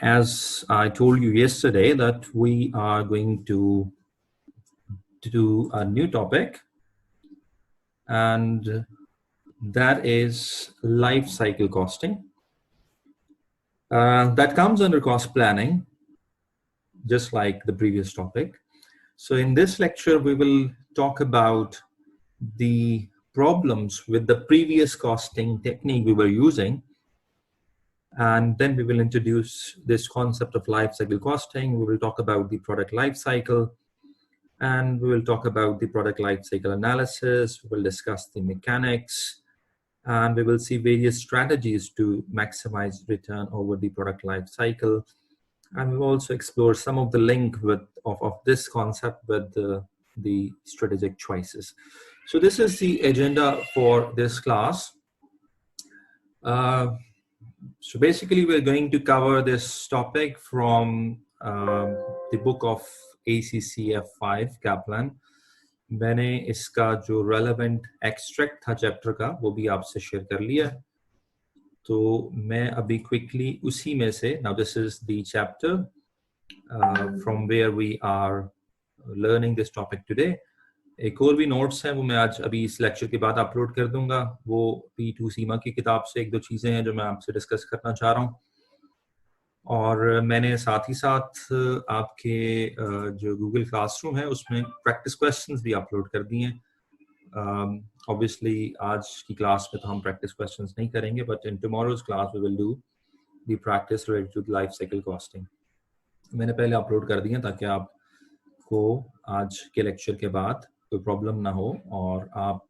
as I told you yesterday, that we are going to do a new topic, and that is life cycle costing. That comes under cost planning, just like the previous topic. So in this lecture, we will talk about the problems with the previous costing technique we were using. And then we will introduce this concept of life cycle costing. We will talk about the product life cycle, and we will talk about the product life cycle analysis. We will discuss the mechanics, and we will see various strategies to maximize return over the product life cycle. And we'll also explore some of the link of this concept with the strategic choices. So this is the agenda for this class. So basically, we're going to cover this topic from the book of ACCF5 Kaplan. मैंने इसका जो relevant extract था chapter का वो भी आपसे share कर लिया. तो मैं अभी quickly उसी में से, now this is the chapter from where we are learning this topic today. एक और भी नोट्स हैं वो मैं आज अभी इस लेक्चर के बाद अपलोड कर दूंगा. वो P2 सीमा की किताब से एक दो चीजें हैं जो मैं आपसे डिस्कस करना चाह रहा हूँ. और मैंने साथ ही साथ आपके जो गूगल क्लासरूम है उसमें प्रैक्टिस क्वेश्चंस भी अपलोड कर दिए हैं. ऑब्वियसली आज की क्लास में तो हम प्रैक्टिस क्वेश्चंस नहीं करेंगे, but in tomorrow's class we will do the practice related to life cycle costing. मैंने पहले अपलोड कर दिए ताकि आपको आज के लेक्चर के बाद कोई प्रॉब्लम ना हो और आप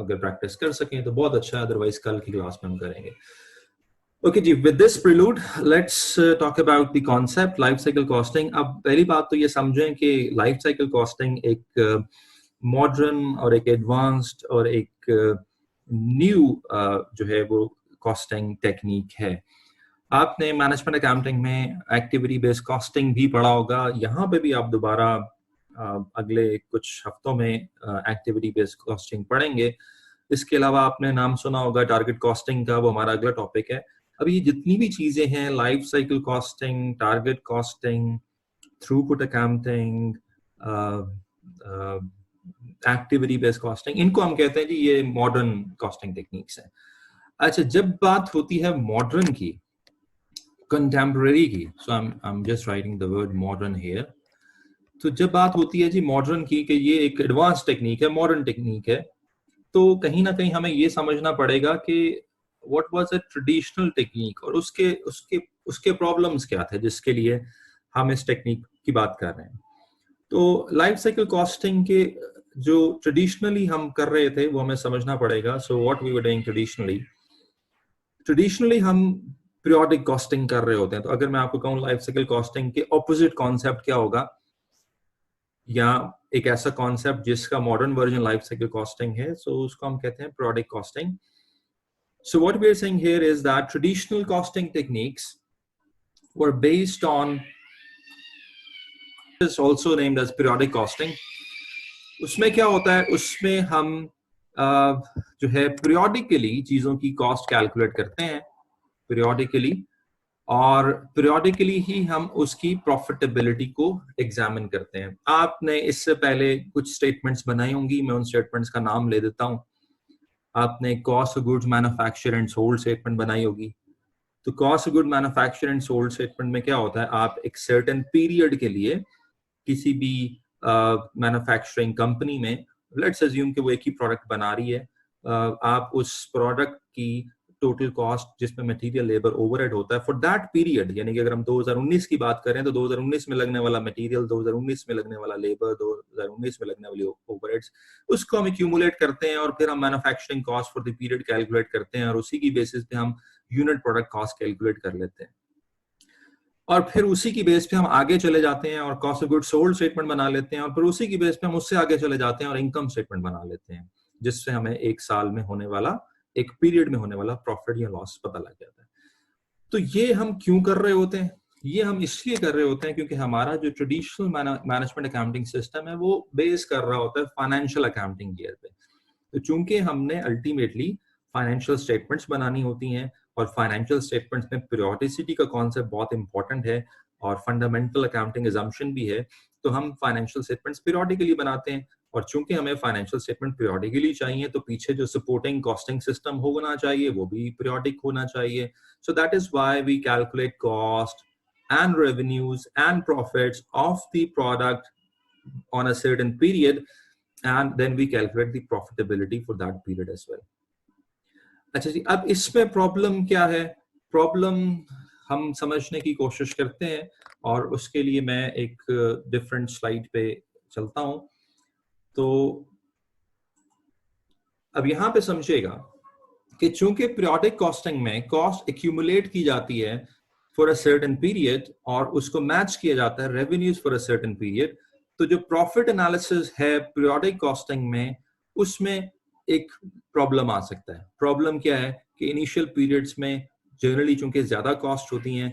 अगर प्रैक्टिस कर सकें तो बहुत अच्छा, अदरवाइज कल की क्लास में हम करेंगे. ओके जी, with this prelude let's talk about the concept life cycle costing. अब पहली बात तो ये समझें कि लाइफ साइकिल कॉस्टिंग एक मॉडर्न और एक एडवांस्ड और एक न्यू जो है वो कॉस्टिंग टेक्निक है. आपने मैनेजमेंट अकाउंटिंग में एक्टिविटी बेस्ड कॉस्टिंग भी पढ़ा होगा. यहाँ पे भी आप दोबारा अगले कुछ हफ्तों में एक्टिविटी बेस्ड कॉस्टिंग पढ़ेंगे. इसके अलावा आपने नाम सुना होगा टारगेट कॉस्टिंग का, वो हमारा अगला टॉपिक है. अभी जितनी भी चीजें हैं, life cycle costing, target costing, throughput accounting, activity based costing, इनको हम कहते हैं जी ये मॉडर्न कॉस्टिंग टेक्निक्स हैं. अच्छा, जब बात होती है मॉडर्न की, कंटेम्पररी की, so I am just writing the word modern here. तो जब बात होती है जी मॉडर्न की कि ये एक एडवांस टेक्निक है, मॉडर्न टेक्निक है, तो कहीं ना कहीं हमें ये समझना पड़ेगा कि what was a traditional technique और उसके उसके उसके प्रॉब्लम्स क्या थे जिसके लिए हम इस टेक्निक की बात कर रहे हैं. तो लाइफ साइकिल कॉस्टिंग के जो ट्रेडिशनली हम कर रहे थे वो हमें समझना पड़ेगा. So what we were doing traditionally हम पीरियोडिक कॉस्टिंग कर रहे होते हैं. तो अगर मैं आपको कहूँ लाइफ साइकिल कॉस्टिंग के ऑपोजिट कॉन्सेप्ट क्या होगा, या एक ऐसा कॉन्सेप्ट जिसका modern version life cycle costing है, सो उसको हम कहते हैं periodic costing. So what we are saying here is that traditional costing techniques were based on, is also named as periodic costing. उसमें क्या होता है, उसमें हम जो है पीरियोडिकली चीजों की कॉस्ट कैलकुलेट करते हैं पीरियोडिकली, और पीरियोडिकली ही हम उसकी प्रॉफिटेबिलिटी को एग्जामिन करते हैं. आपने इससे पहले कुछ स्टेटमेंट्स बनाई होंगी, मैं उन स्टेटमेंट्स का नाम ले देता हूं. आपने cost of goods manufacture and sold statement बनाई होगी. तो cost of good manufacture and sold statement में क्या होता है, आप एक सर्टेन पीरियड के लिए किसी भी मैन्युफैक्चरिंग कंपनी में, लेट्स अज्यूम कि वो एक ही प्रोडक्ट बना रही है, आप उस प्रोडक्ट की टोटल कॉस्ट जिसमें मटेरियल लेबर ओवरहेड होता है फॉर दैट पीरियड, यानी कि अगर हम 2019 की बात करें तो 2019 में लगने वाला मटेरियल, 2019 में लगने वाला लेबर, 2019 में लगने वाली ओवरहेड्स, उसको हम एक्यूमुलेट करते हैं और फिर हम manufacturing cost for the period calculate करते हैं और उसी की बेसिस पे हम यूनिट प्रोडक्ट कॉस्ट कैलकुलेट कर लेते हैं. और फिर उसी की बेस पे हम आगे चले जाते हैं और cost of goods sold statement बना लेते हैं, और फिर उसी की बेस पे हम उससे आगे चले जाते हैं और इनकम स्टेटमेंट बना लेते हैं, जिससे हमें एक साल में होने वाला, एक पीरियड में होने वाला प्रॉफिट या लॉस पता लग जाता है. तो ये हम क्यों कर रहे होते हैं? ये हम इसलिए कर रहे होते हैं क्योंकि हमारा जो ट्रेडिशनल मैनेजमेंट अकाउंटिंग सिस्टम है वो बेस कर रहा होता है फाइनेंशियल अकाउंटिंग ईयर पे. तो चूंकि हमने अल्टीमेटली फाइनेंशियल स्टेटमेंट्स बनानी होती हैं और फाइनेंशियल स्टेटमेंट्स में पीरियोडिसिटी का कॉन्सेप्ट बहुत इंपॉर्टेंट है और फंडामेंटल अकाउंटिंग एजम्पशन भी है। तो हम फाइनेंशियल स्टेटमेंट्स पीरियोडिकली बनाते हैं, और चूंकि हमें फाइनेंशियल स्टेटमेंट पीरियोडिकली चाहिए तो पीछे जो सपोर्टिंग कॉस्टिंग सिस्टम होना चाहिए वो भी पीरियोडिक होना चाहिए। So that is why we calculate cost and revenues and profits of the product on a certain period, and then we calculate the profitability for that period as well. अच्छा जी, अब इसमें problem क्या है? Problem हम समझने की कोशिश करते हैं, और उसके लिए मैं एक डिफरेंट स्लाइड पे चलता हूं। तो अब यहां पे समझिएगा कि चूंकि पीरियोडिक कॉस्टिंग में कॉस्ट एक्यूमुलेट की जाती है फॉर अ सर्टेन पीरियड और उसको मैच किया जाता है revenues for a certain period, तो जो प्रॉफिट एनालिसिस है पीरियोडिक कॉस्टिंग में, उसमें एक प्रॉब्लम आ सकता है। प्रॉब्लम क्या है कि इनिशियल पीरियड्स में जनरली चूंकि ज्यादा कॉस्ट होती हैं,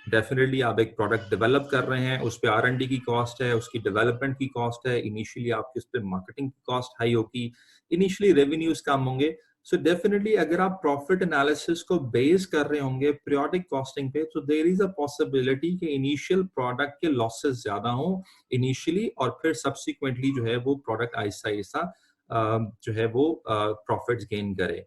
डेफिनेटली आप एक प्रोडक्ट डेवलप कर रहे हैं, उस पर R&D की कॉस्ट है, उसकी डेवलपमेंट की कॉस्ट है, इनिशियली आपकी उस पर मार्केटिंग की कॉस्ट हाई होगी, इनिशियली रेवेन्यूज कम होंगे। सो डेफिनेटली अगर आप प्रॉफिट एनालिसिस को बेस कर रहे होंगे पीरियोडिक कॉस्टिंग पे, तो देयर इज अ पॉसिबिलिटी कि इनिशियल प्रोडक्ट के लॉसेस ज्यादा हों इनिशियली, और फिर सब्सिक्वेंटली जो है वो प्रोडक्ट आहिस्ता आहिस्ता जो है वो प्रॉफिट्स गेन करे।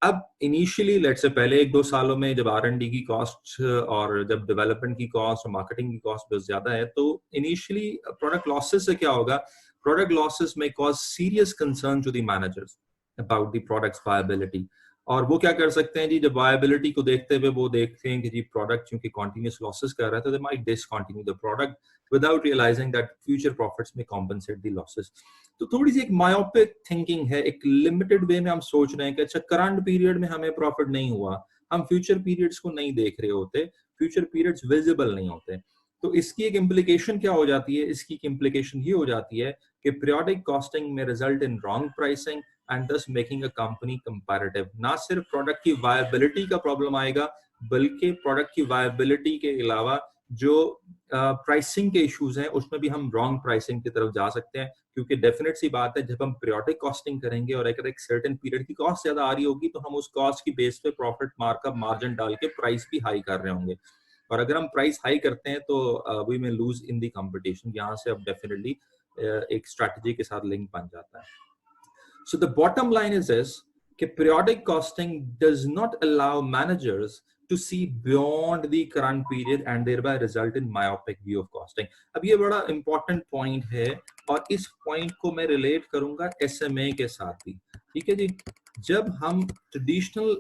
अब इनिशियली लेट से पहले 1-2 सालों में जब R&D की कॉस्ट और जब डेवलपमेंट की कॉस्ट और मार्केटिंग की कॉस्ट बहुत ज्यादा है, तो इनिशियली प्रोडक्ट लॉसेस से क्या होगा? Product losses may cause serious concern to the managers about the products viability. और वो क्या कर सकते हैं जी, जब वायबिलिटी को देखते हुए वो देखते हैं कि जी प्रोडक्ट चूंकि कॉन्टिन्यूस लॉसेस कर रहा है, तो they might discontinue the product without realising that future profits may compensate the losses. तो थोड़ी सी एक मायोपिक थिंकिंग है, एक लिमिटेड वे में हम सोच रहे हैं कि अच्छा करंट पीरियड में हमें प्रॉफिट नहीं हुआ, हम फ्यूचर पीरियड्स को नहीं देख रहे होते, फ्यूचर पीरियड्स विजिबल नहीं होते। तो इसकी एक इम्प्लीकेशन क्या हो जाती है? इसकी इम्प्लीकेशन ये हो जाती है कि पीरियोडिक कॉस्टिंग में result in wrong pricing and दस मेकिंग अ कंपनी कंपैरेटिव। ना सिर्फ प्रोडक्ट की वायबिलिटी का प्रॉब्लम आएगा, बल्कि प्रोडक्ट की वायबिलिटी के अलावा जो प्राइसिंग के इश्यूज हैं उसमें भी हम रॉन्ग प्राइसिंग की तरफ जा सकते हैं। क्योंकि डेफिनेट सी बात है, जब हम पीरियोडिक कॉस्टिंग करेंगे और अगर एक सर्टेन पीरियड की कॉस्ट ज्यादा आ रही होगी, तो हम उस कॉस्ट की बेस पे प्रॉफिट मार्कअप मार्जिन डाल के प्राइस भी हाई कर रहे होंगे, और अगर हम प्राइस हाई करते हैं तो we may lose in the competition. यहाँ से अब डेफिनेटली एक स्ट्रैटेजी के साथ लिंक बन जाता है। So the bottom line is this कि periodic costing does not allow managers to see beyond the current period and thereby result in myopic view of costing. अब ये बड़ा important point है, और इस point को मैं relate करूंगा SMA के साथ भी। ठीक है जी, जब हम traditional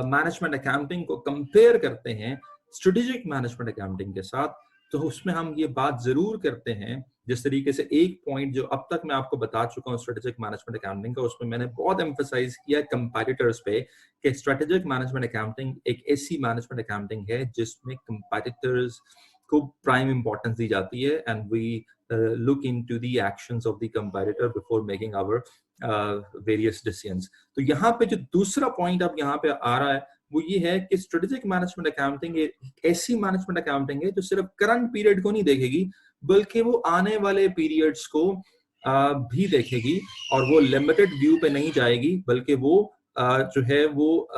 मैनेजमेंट अकाउंटिंग को कंपेयर करते हैं स्ट्रेटेजिक मैनेजमेंट अकाउंटिंग के साथ, तो उसमें हम ये बात जरूर करते हैं, जिस तरीके से एक पॉइंट जो अब तक मैं आपको बता चुका हूँ स्ट्रेटेजिक मैनेजमेंट अकाउंटिंग का, उसमें मैंने बहुत एम्फसाइज किया कंपैटिटर्स पे कि स्ट्रेटेजिक मैनेजमेंट अकाउंटिंग एक ऐसी मैनेजमेंट अकाउंटिंग है जिसमें कंपैटिटर्स को प्राइम इंपॉर्टेंस दी जाती है, and we look into the actions of the competitor before making our various decisions. तो यहाँ पे जो दूसरा पॉइंट अब यहाँ पे आ रहा है वो ये है कि स्ट्रेटेजिक मैनेजमेंट अकाउंटिंग ऐसी मैनेजमेंट अकाउंटिंग है जो सिर्फ करंट पीरियड को नहीं देखेगी, बल्कि वो आने वाले पीरियड्स को भी देखेगी, और वो लिमिटेड व्यू पे नहीं जाएगी, बल्कि वो जो है वो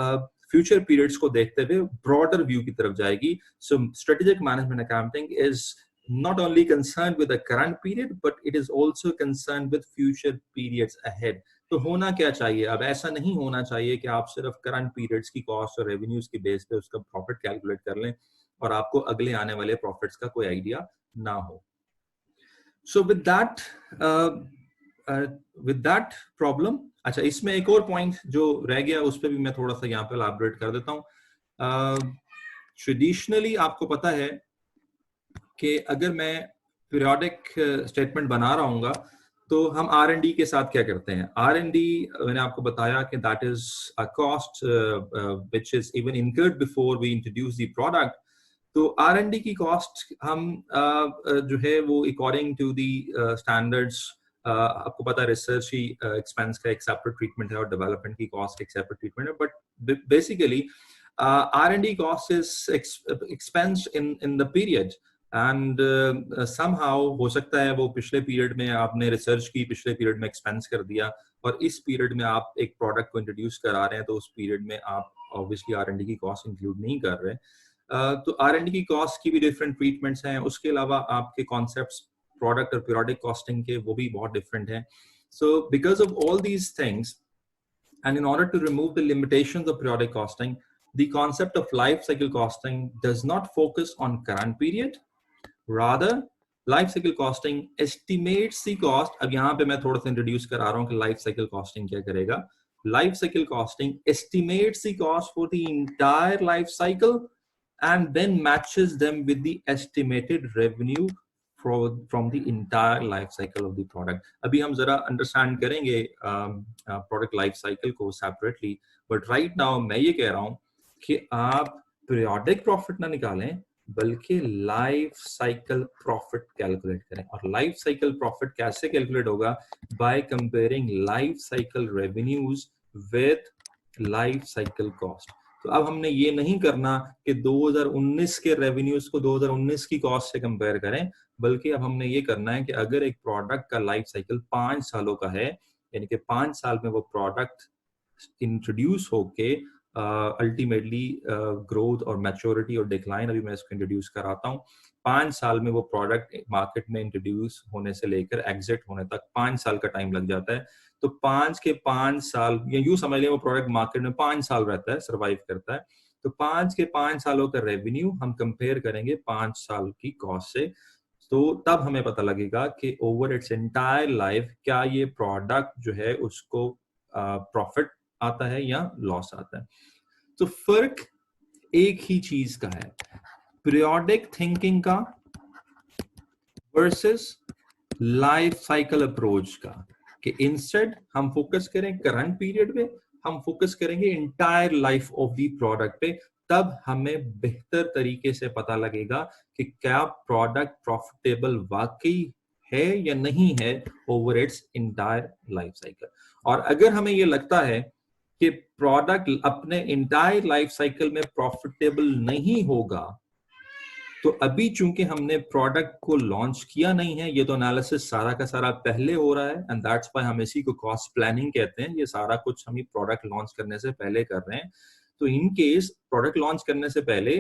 फ्यूचर पीरियड्स को देखते हुए ब्रॉडर व्यू की तरफ जाएगी। So strategic management accounting is not only concerned with the current period, but it is also concerned with future periods ahead. तो होना क्या चाहिए? अब ऐसा नहीं होना चाहिए कि आप सिर्फ करंट पीरियड्स की कॉस्ट और रेवेन्यूज की बेस पे उसका प्रॉफिट कैलकुलेट कर लें और आपको अगले आने वाले प्रॉफिट्स का कोई आइडिया ना हो। सो विद दैट प्रॉब्लम, अच्छा इसमें एक और पॉइंट जो रह गया उस पर भी मैं थोड़ा सा यहाँ पे एलैबोरेट कर देता हूँ। ट्रेडिशनली आपको पता है कि अगर मैं पीरियोडिक स्टेटमेंट बना रहा हूँगा तो हम R&D के साथ क्या करते हैं? R&D मैंने आपको बताया कि that is a cost which is even incurred before we introduce the product. तो R&D की कॉस्ट हम जो है वो अकॉर्डिंग टू द स्टैंडर्ड्स, आपको पता है रिसर्च ही एक्सपेंस का एक सेपरेट ट्रीटमेंट है और डेवलपमेंट की कॉस्ट एक सेपरेट ट्रीटमेंट है, but basically R&D cost is expense in the period, and somehow हो सकता है वो पिछले पीरियड में आपने रिसर्च की, पिछले पीरियड में एक्सपेंस कर दिया, और इस पीरियड में आप एक प्रोडक्ट को इंट्रोड्यूस करा रहे हैं तो उस पीरियड में आप ऑब्वियसली R&D की कॉस्ट इंक्लूड नहीं कर रहे। तो R&D की कॉस्ट की भी डिफरेंट ट्रीटमेंट्स हैं। उसके अलावा आपके कॉन्सेप्ट्स प्रोडक्ट और पीरियोडिक कॉस्टिंग के वो भी बहुत डिफरेंट हैं। So because of all these things and in order to remove the limitations of periodic costing, the concept of life cycle costing does not focus on current period. Rather, life cycle costing estimates the cost. अब यहां पे मैं थोड़ा सा introduce करा रहा हूं कि लाइफ साइकिल कॉस्टिंग क्या करेगा। Life cycle costing estimates the cost for the entire life cycle and then matches them with the estimated revenue from the entire life cycle of the product. अभी हम जरा understand करेंगे product life cycle को separately, but right now मैं ये कह रहा हूं कि आप पीरियोडिक प्रॉफिट ना निकालें बल्कि लाइफ साइकिल प्रॉफिट कैलकुलेट करें। और लाइफ साइकिल प्रॉफिट कैसे कैलकुलेट होगा? By comparing life cycle revenues with life cycle cost. तो अब हमने ये नहीं करना कि 2019 के रेवेन्यूज को 2019 की कॉस्ट से कंपेयर करें, बल्कि अब हमने ये करना है कि अगर एक प्रोडक्ट का लाइफ साइकिल 5 सालों का है, यानी कि 5 साल में वो प्रोडक्ट इंट्रोड्यूस होके अल्टीमेटली ग्रोथ और मैच्योरिटी और डिक्लाइन, अभी मैं इसको इंट्रोड्यूस कराता हूँ। 5 साल में वो प्रोडक्ट मार्केट में इंट्रोड्यूस होने से लेकर एग्जिट होने तक 5 साल का टाइम लग जाता है। तो 5 के 5 साल, या यूं समझ लें वो प्रोडक्ट मार्केट में 5 साल रहता है, सर्वाइव करता है। तो 5 के 5 सालों का रेवेन्यू हम कंपेयर करेंगे 5 साल की कॉस्ट से। तो तब हमें पता लगेगा कि ओवर इट्स एंटायर लाइफ क्या ये प्रोडक्ट जो है उसको प्रॉफिट आता है या लॉस आता है। तो फर्क एक ही चीज का है, पीरियोडिक थिंकिंग का वर्सेस लाइफ साइकिल अप्रोच का, कि इंस्टेड हम फोकस करें करंट पीरियड पे, हम फोकस करेंगे entire life of the product पे। तब हमें बेहतर तरीके से पता लगेगा कि क्या प्रोडक्ट प्रॉफिटेबल वाकई है या नहीं है over it's entire life cycle. और अगर हमें ये लगता है कि प्रोडक्ट अपने इंटायर लाइफ साइकिल में प्रॉफिटेबल नहीं होगा, तो अभी चूंकि हमने प्रोडक्ट को लॉन्च किया नहीं है, ये तो एनालिसिस सारा का सारा पहले हो रहा है, एंड दैट्स व्हाई हम इसी को कॉस्ट प्लानिंग कहते हैं। ये सारा कुछ हम प्रोडक्ट लॉन्च करने से पहले कर रहे हैं। तो इन केस प्रोडक्ट लॉन्च करने से पहले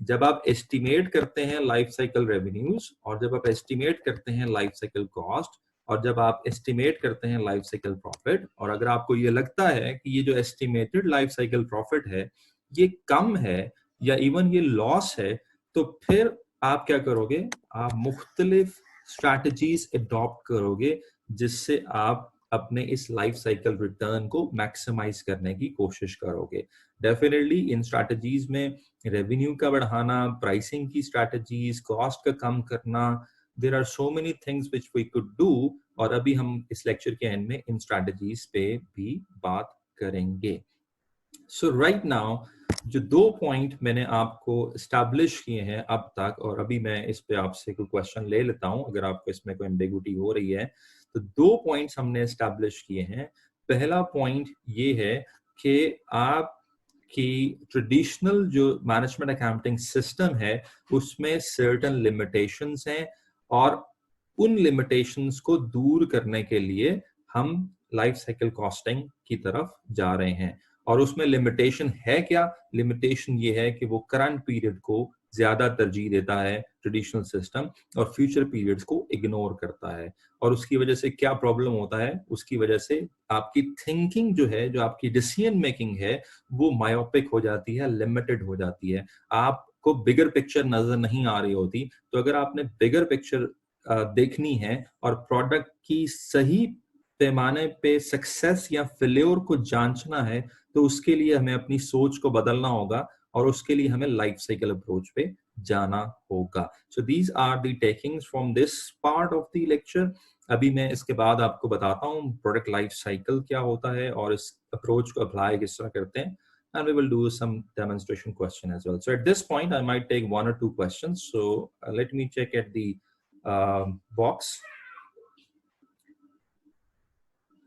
जब आप एस्टिमेट करते हैं लाइफ साइकिल रेवेन्यूज, और जब आप एस्टिमेट करते हैं लाइफ साइकिल कॉस्ट, और जब आप एस्टिमेट करते हैं लाइफ साइकिल प्रॉफिट, और अगर आपको ये लगता है कि ये जो एस्टिमेटेड लाइफ साइकिल प्रॉफिट है ये कम है या इवन ये लॉस है, तो फिर आप क्या करोगे? आप मुख्तलिफ स्ट्रैटेजीज अडॉप्ट करोगे जिससे आप अपने इस लाइफ साइकिल रिटर्न को मैक्सिमाइज करने की कोशिश करोगे। डेफिनेटली इन स्ट्रैटेजीज में रेवेन्यू का बढ़ाना, प्राइसिंग की स्ट्रैटेजीज, कॉस्ट का कम करना, there are so many things which we could do, और अभी हम इस लेक्चर के एंड में इन स्ट्रैटेजीज पे भी बात करेंगे। सो राइट नाउ जो 2 पॉइंट मैंने आपको एस्टैब्लिश किए हैं अब तक, और अभी मैं इस पे आपसे कोई क्वेश्चन ले लेता हूं अगर आपको इसमें कोई एम्बिगुइटी हो रही है। तो 2 पॉइंट्स हमने एस्टैब्लिश किए हैं। पहला पॉइंट ये है कि आपकी ट्रेडिशनल जो मैनेजमेंट अकाउंटिंग सिस्टम है उसमें सर्टेन लिमिटेशंस हैं, और उन लिमिटेशंस को दूर करने के लिए हम लाइफ साइकिल कॉस्टिंग की तरफ जा रहे हैं। और उसमें लिमिटेशन है क्या? लिमिटेशन ये है कि वो करंट पीरियड को ज्यादा तरजीह देता है ट्रेडिशनल सिस्टम, और फ्यूचर पीरियड्स को इग्नोर करता है। और उसकी वजह से क्या प्रॉब्लम होता है? उसकी वजह से आपकी थिंकिंग जो है, जो आपकी डिसीजन मेकिंग है, वो मायोपिक हो जाती है, लिमिटेड हो जाती है, आपको बिगर पिक्चर नजर नहीं आ रही होती। तो अगर आपने बिगर पिक्चर देखनी है और प्रोडक्ट की सही पैमाने पे सक्सेस या फेल्योर को जांचना है, तो उसके लिए हमें अपनी सोच को बदलना होगा, और उसके लिए हमें लाइफ साइकिल अप्रोच पे जाना होगा। So these are the takings from this part of the lecture. अभी मैं इसके बाद आपको बताता हूँ प्रोडक्ट लाइफ साइकिल क्या होता है और इस अप्रोच को अप्लाई किस तरह करते हैं, and we will do some demonstration question as well. So at this point I might take 1 or 2 questions. So let me check at the box.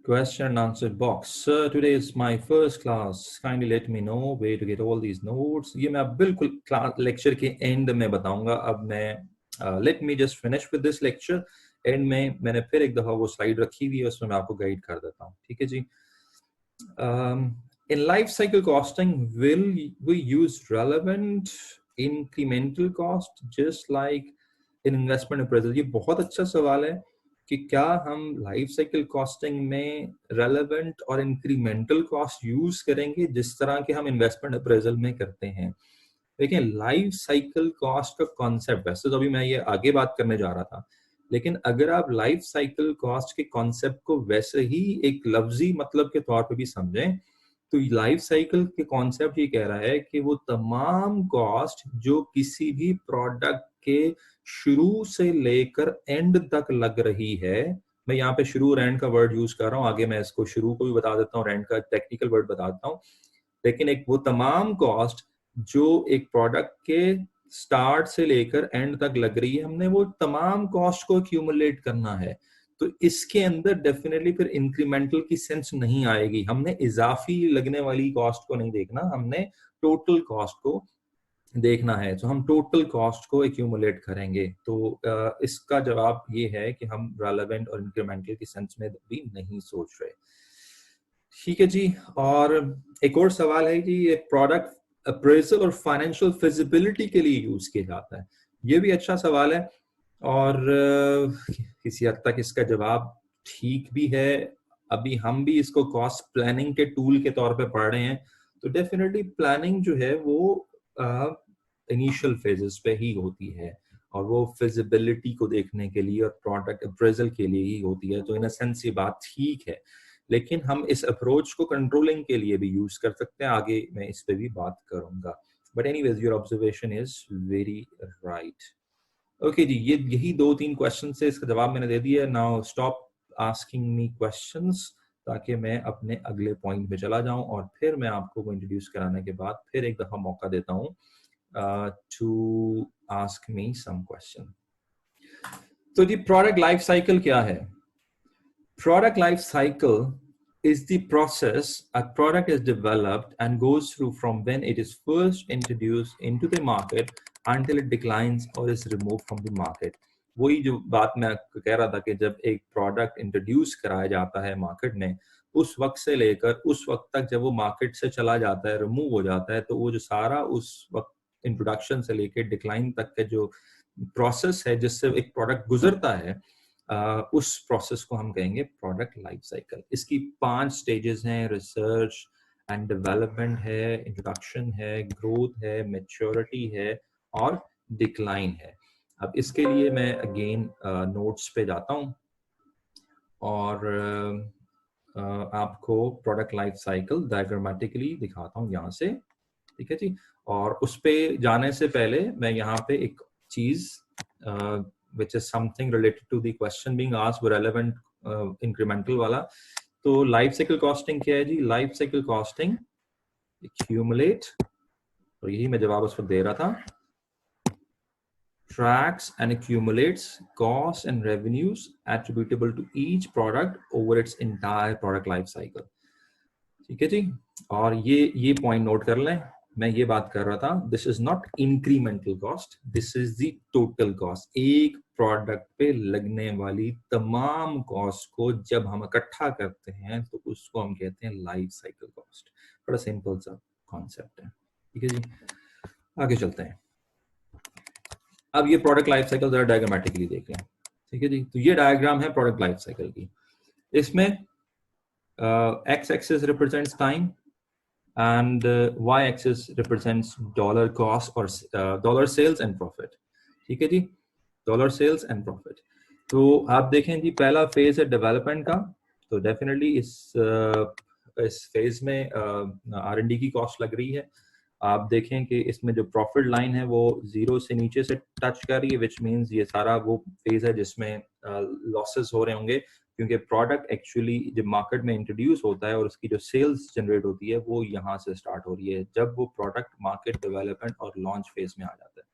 Question and answer box. Sir, today is my first class. Kindly let me know where to get all these notes. ये मैं बिल्कुल class lecture के and में बताऊंगा। अब मैं let me just finish with this lecture. And में मैंने फिर एक दफा वो स्लाइड रखी हुई है, उसमें मैं आपको गाइड कर देता हूँ। ठीक है जी। in life cycle costing, will we use relevant incremental cost just like in investment appraisal? ये बहुत अच्छा सवाल है कि क्या हम लाइफ साइकिल कॉस्टिंग में रेलेवेंट और इंक्रीमेंटल कॉस्ट यूज करेंगे जिस तरह के हम इन्वेस्टमेंट अप्रेजल में करते हैं। देखिए, लाइफ साइकिल कॉस्ट का कॉन्सेप्ट, वैसे तो अभी मैं ये आगे बात करने जा रहा था, लेकिन अगर आप लाइफ साइकिल कॉस्ट के कॉन्सेप्ट को वैसे ही एक लफ्जी मतलब के तौर पे भी समझें, तो लाइफ साइकिल के कॉन्सेप्ट ये कह रहा है कि वो तमाम कॉस्ट जो किसी भी प्रोडक्ट के शुरू से लेकर एंड तक लग रही है, मैं यहाँ पे शुरू और एंड का वर्ड यूज कर रहा हूँ, आगे मैं इसको शुरू को भी बता देता हूँ, एंड का टेक्निकल वर्ड बता देता हूँ, लेकिन एक वो तमाम कॉस्ट जो एक प्रोडक्ट के स्टार्ट से लेकर एंड तक लग रही है, हमने वो तमाम कॉस्ट को एक्यूमुलेट करना है। तो इसके अंदर डेफिनेटली फिर इंक्रीमेंटल की सेंस नहीं आएगी। हमने इजाफी लगने वाली कॉस्ट को नहीं देखना, हमने टोटल कॉस्ट को देखना है। तो हम टोटल कॉस्ट को एक्यूमुलेट करेंगे। तो इसका जवाब ये है कि हम रेलेवेंट और इंक्रीमेंटल की सेंस में भी नहीं सोच रहे। ठीक है जी। और एक और सवाल है कि ये प्रोडक्ट अप्रेजल और फाइनेंशियल फिजिबिलिटी के लिए यूज किया जाता है। ये भी अच्छा सवाल है और किसी हद तक इसका जवाब ठीक भी है। अभी हम भी इसको कॉस्ट प्लानिंग के टूल के तौर पे पढ़ रहे हैं, तो डेफिनेटली प्लानिंग जो है वो इनिशियल फेजेस पे ही होती है और वो फिजिबिलिटी को देखने के लिए और प्रोडक्ट अप्रेजल के लिए ही होती है। तो इन अ सेंस ये बात ठीक है, लेकिन हम इस अप्रोच को कंट्रोलिंग के लिए भी यूज कर सकते हैं। आगे मैं इस पे भी बात करूंगा, but anyways your observation is very right. Okay जी, ये यही 2-3 क्वेश्चन से इसका जवाब मैंने दे दिया। Now stop asking me questions ताकि मैं अपने अगले पॉइंट पे चला जाऊं और फिर मैं आपको वो इंट्रोड्यूस कराने के बाद फिर एक दफा मौका देता हूं to ask me some question. तो जी प्रोडक्ट लाइफ साइकिल क्या है? Product life cycle is the process a product is developed and goes through from when it is first introduced into the market until it declines or is removed from the market. वही जो बात मैं कह रहा था कि जब एक प्रोडक्ट इंट्रोड्यूस कराया जाता है मार्केट में, उस वक्त से लेकर उस वक्त तक जब वो मार्केट से चला जाता है, रिमूव हो जाता है, तो वो जो सारा उस वक्त इंट्रोडक्शन से लेकर डिक्लाइन तक का जो प्रोसेस है जिससे एक प्रोडक्ट गुजरता है, उस प्रोसेस को हम कहेंगे प्रोडक्ट लाइफ साइकिल। इसकी 5 स्टेजेस हैं, रिसर्च एंड डेवलपमेंट है, इंट्रोडक्शन है, ग्रोथ है, मैच्योरिटी है और डिक्लाइन है। अब इसके लिए मैं अगेन नोट्स पे जाता हूँ और आपको प्रोडक्ट लाइफ साइकिल डायग्रामेटिकली दिखाता हूँ यहाँ से, ठीक है जी। और उस पे जाने से पहले मैं यहाँ पे एक चीज which is something related to the question being asked, relevant incremental वाला। तो लाइफ साइकिल कॉस्टिंग क्या है जी? लाइफ साइकिल कॉस्टिंग accumulate, और यही मैं जवाब उसको दे रहा था, tracks and accumulates costs and revenues attributable to each product over its entire product life cycle। ठीक है जी। और ये पॉइंट नोट कर लें, मैं ये बात कर रहा था, this is not incremental cost, this is the total cost. एक प्रोडक्ट पे लगने वाली तमाम कॉस्ट को जब हम इकट्ठा करते हैं तो उसको हम कहते हैं लाइफ साइकिल कॉस्ट। बड़ा सिंपल सा कॉन्सेप्ट है, ठीक है जी। आगे चलते हैं। अब ये प्रोडक्ट लाइफ साइकिल जरा डायग्रामेटिकली देखें, ठीक है जी। तो ये डायग्राम है प्रोडक्ट लाइफ साइकिल की। इसमें x axis represents time and y-axis represents dollar cost or dollar sales and profit। ठीक है जी, डॉलर सेल्स एंड प्रॉफिट। तो आप देखें जी, पहला फेज है डेवलपमेंट का। तो डेफिनेटली इस फेज में R&D की कॉस्ट लग रही है। आप देखें कि इसमें जो प्रॉफिट लाइन है वो 0 से नीचे से टच कर रही है, विच मीन्स ये सारा वो फेज है जिसमें लॉसेस हो रहे होंगे, क्योंकि प्रोडक्ट एक्चुअली जब मार्केट में इंट्रोड्यूस होता है और उसकी जो सेल्स जनरेट होती है वो यहाँ से स्टार्ट हो रही है, जब वो प्रोडक्ट मार्केट डेवलपमेंट और लॉन्च फेज में आ जाता है।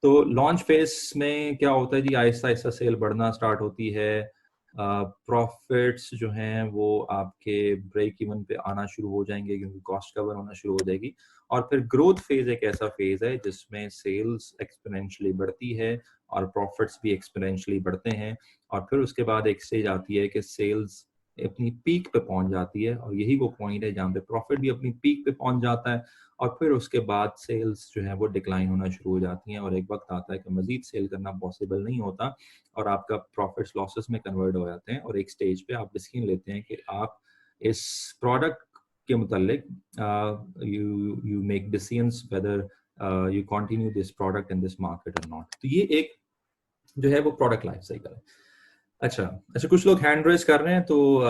तो लॉन्च फेज में क्या होता है जी, आहिस्ता आहिस्ता सेल बढ़ना स्टार्ट होती है, प्रॉफिट्स जो हैं वो आपके ब्रेक इवन पे आना शुरू हो जाएंगे क्योंकि कॉस्ट कवर होना शुरू हो जाएगी। और फिर ग्रोथ फेज एक ऐसा फेज है जिसमें सेल्स एक्सपोनेंशियली बढ़ती है और प्रॉफिट्स भी एक्सपोनेंशियली बढ़ते हैं। और फिर उसके बाद एक स्टेज आती है कि सेल्स अपनी पीक पे पहुंच जाती है, और यही वो पॉइंट है जहाँ पे प्रॉफिट भी अपनी पीक पे पहुंच जाता है, और फिर उसके बाद सेल्स जो है वो डिक्लाइन होना शुरू हो जाती हैं, और एक वक्त आता है कि मजीद सेल करना पॉसिबल नहीं होता और आपका प्रॉफिट्स लॉसेस में कन्वर्ट हो जाते हैं, और एक स्टेज पे आप डिसीजन लेते हैं कि आप इस प्रोडक्ट के मुतालिक you make decisions whether you continue this product in this market और नॉट। तो ये एक जो है वो प्रोडक्ट लाइफ साइकिल है। अच्छा अच्छा, कुछ लोग हैंड रेज कर रहे हैं, तो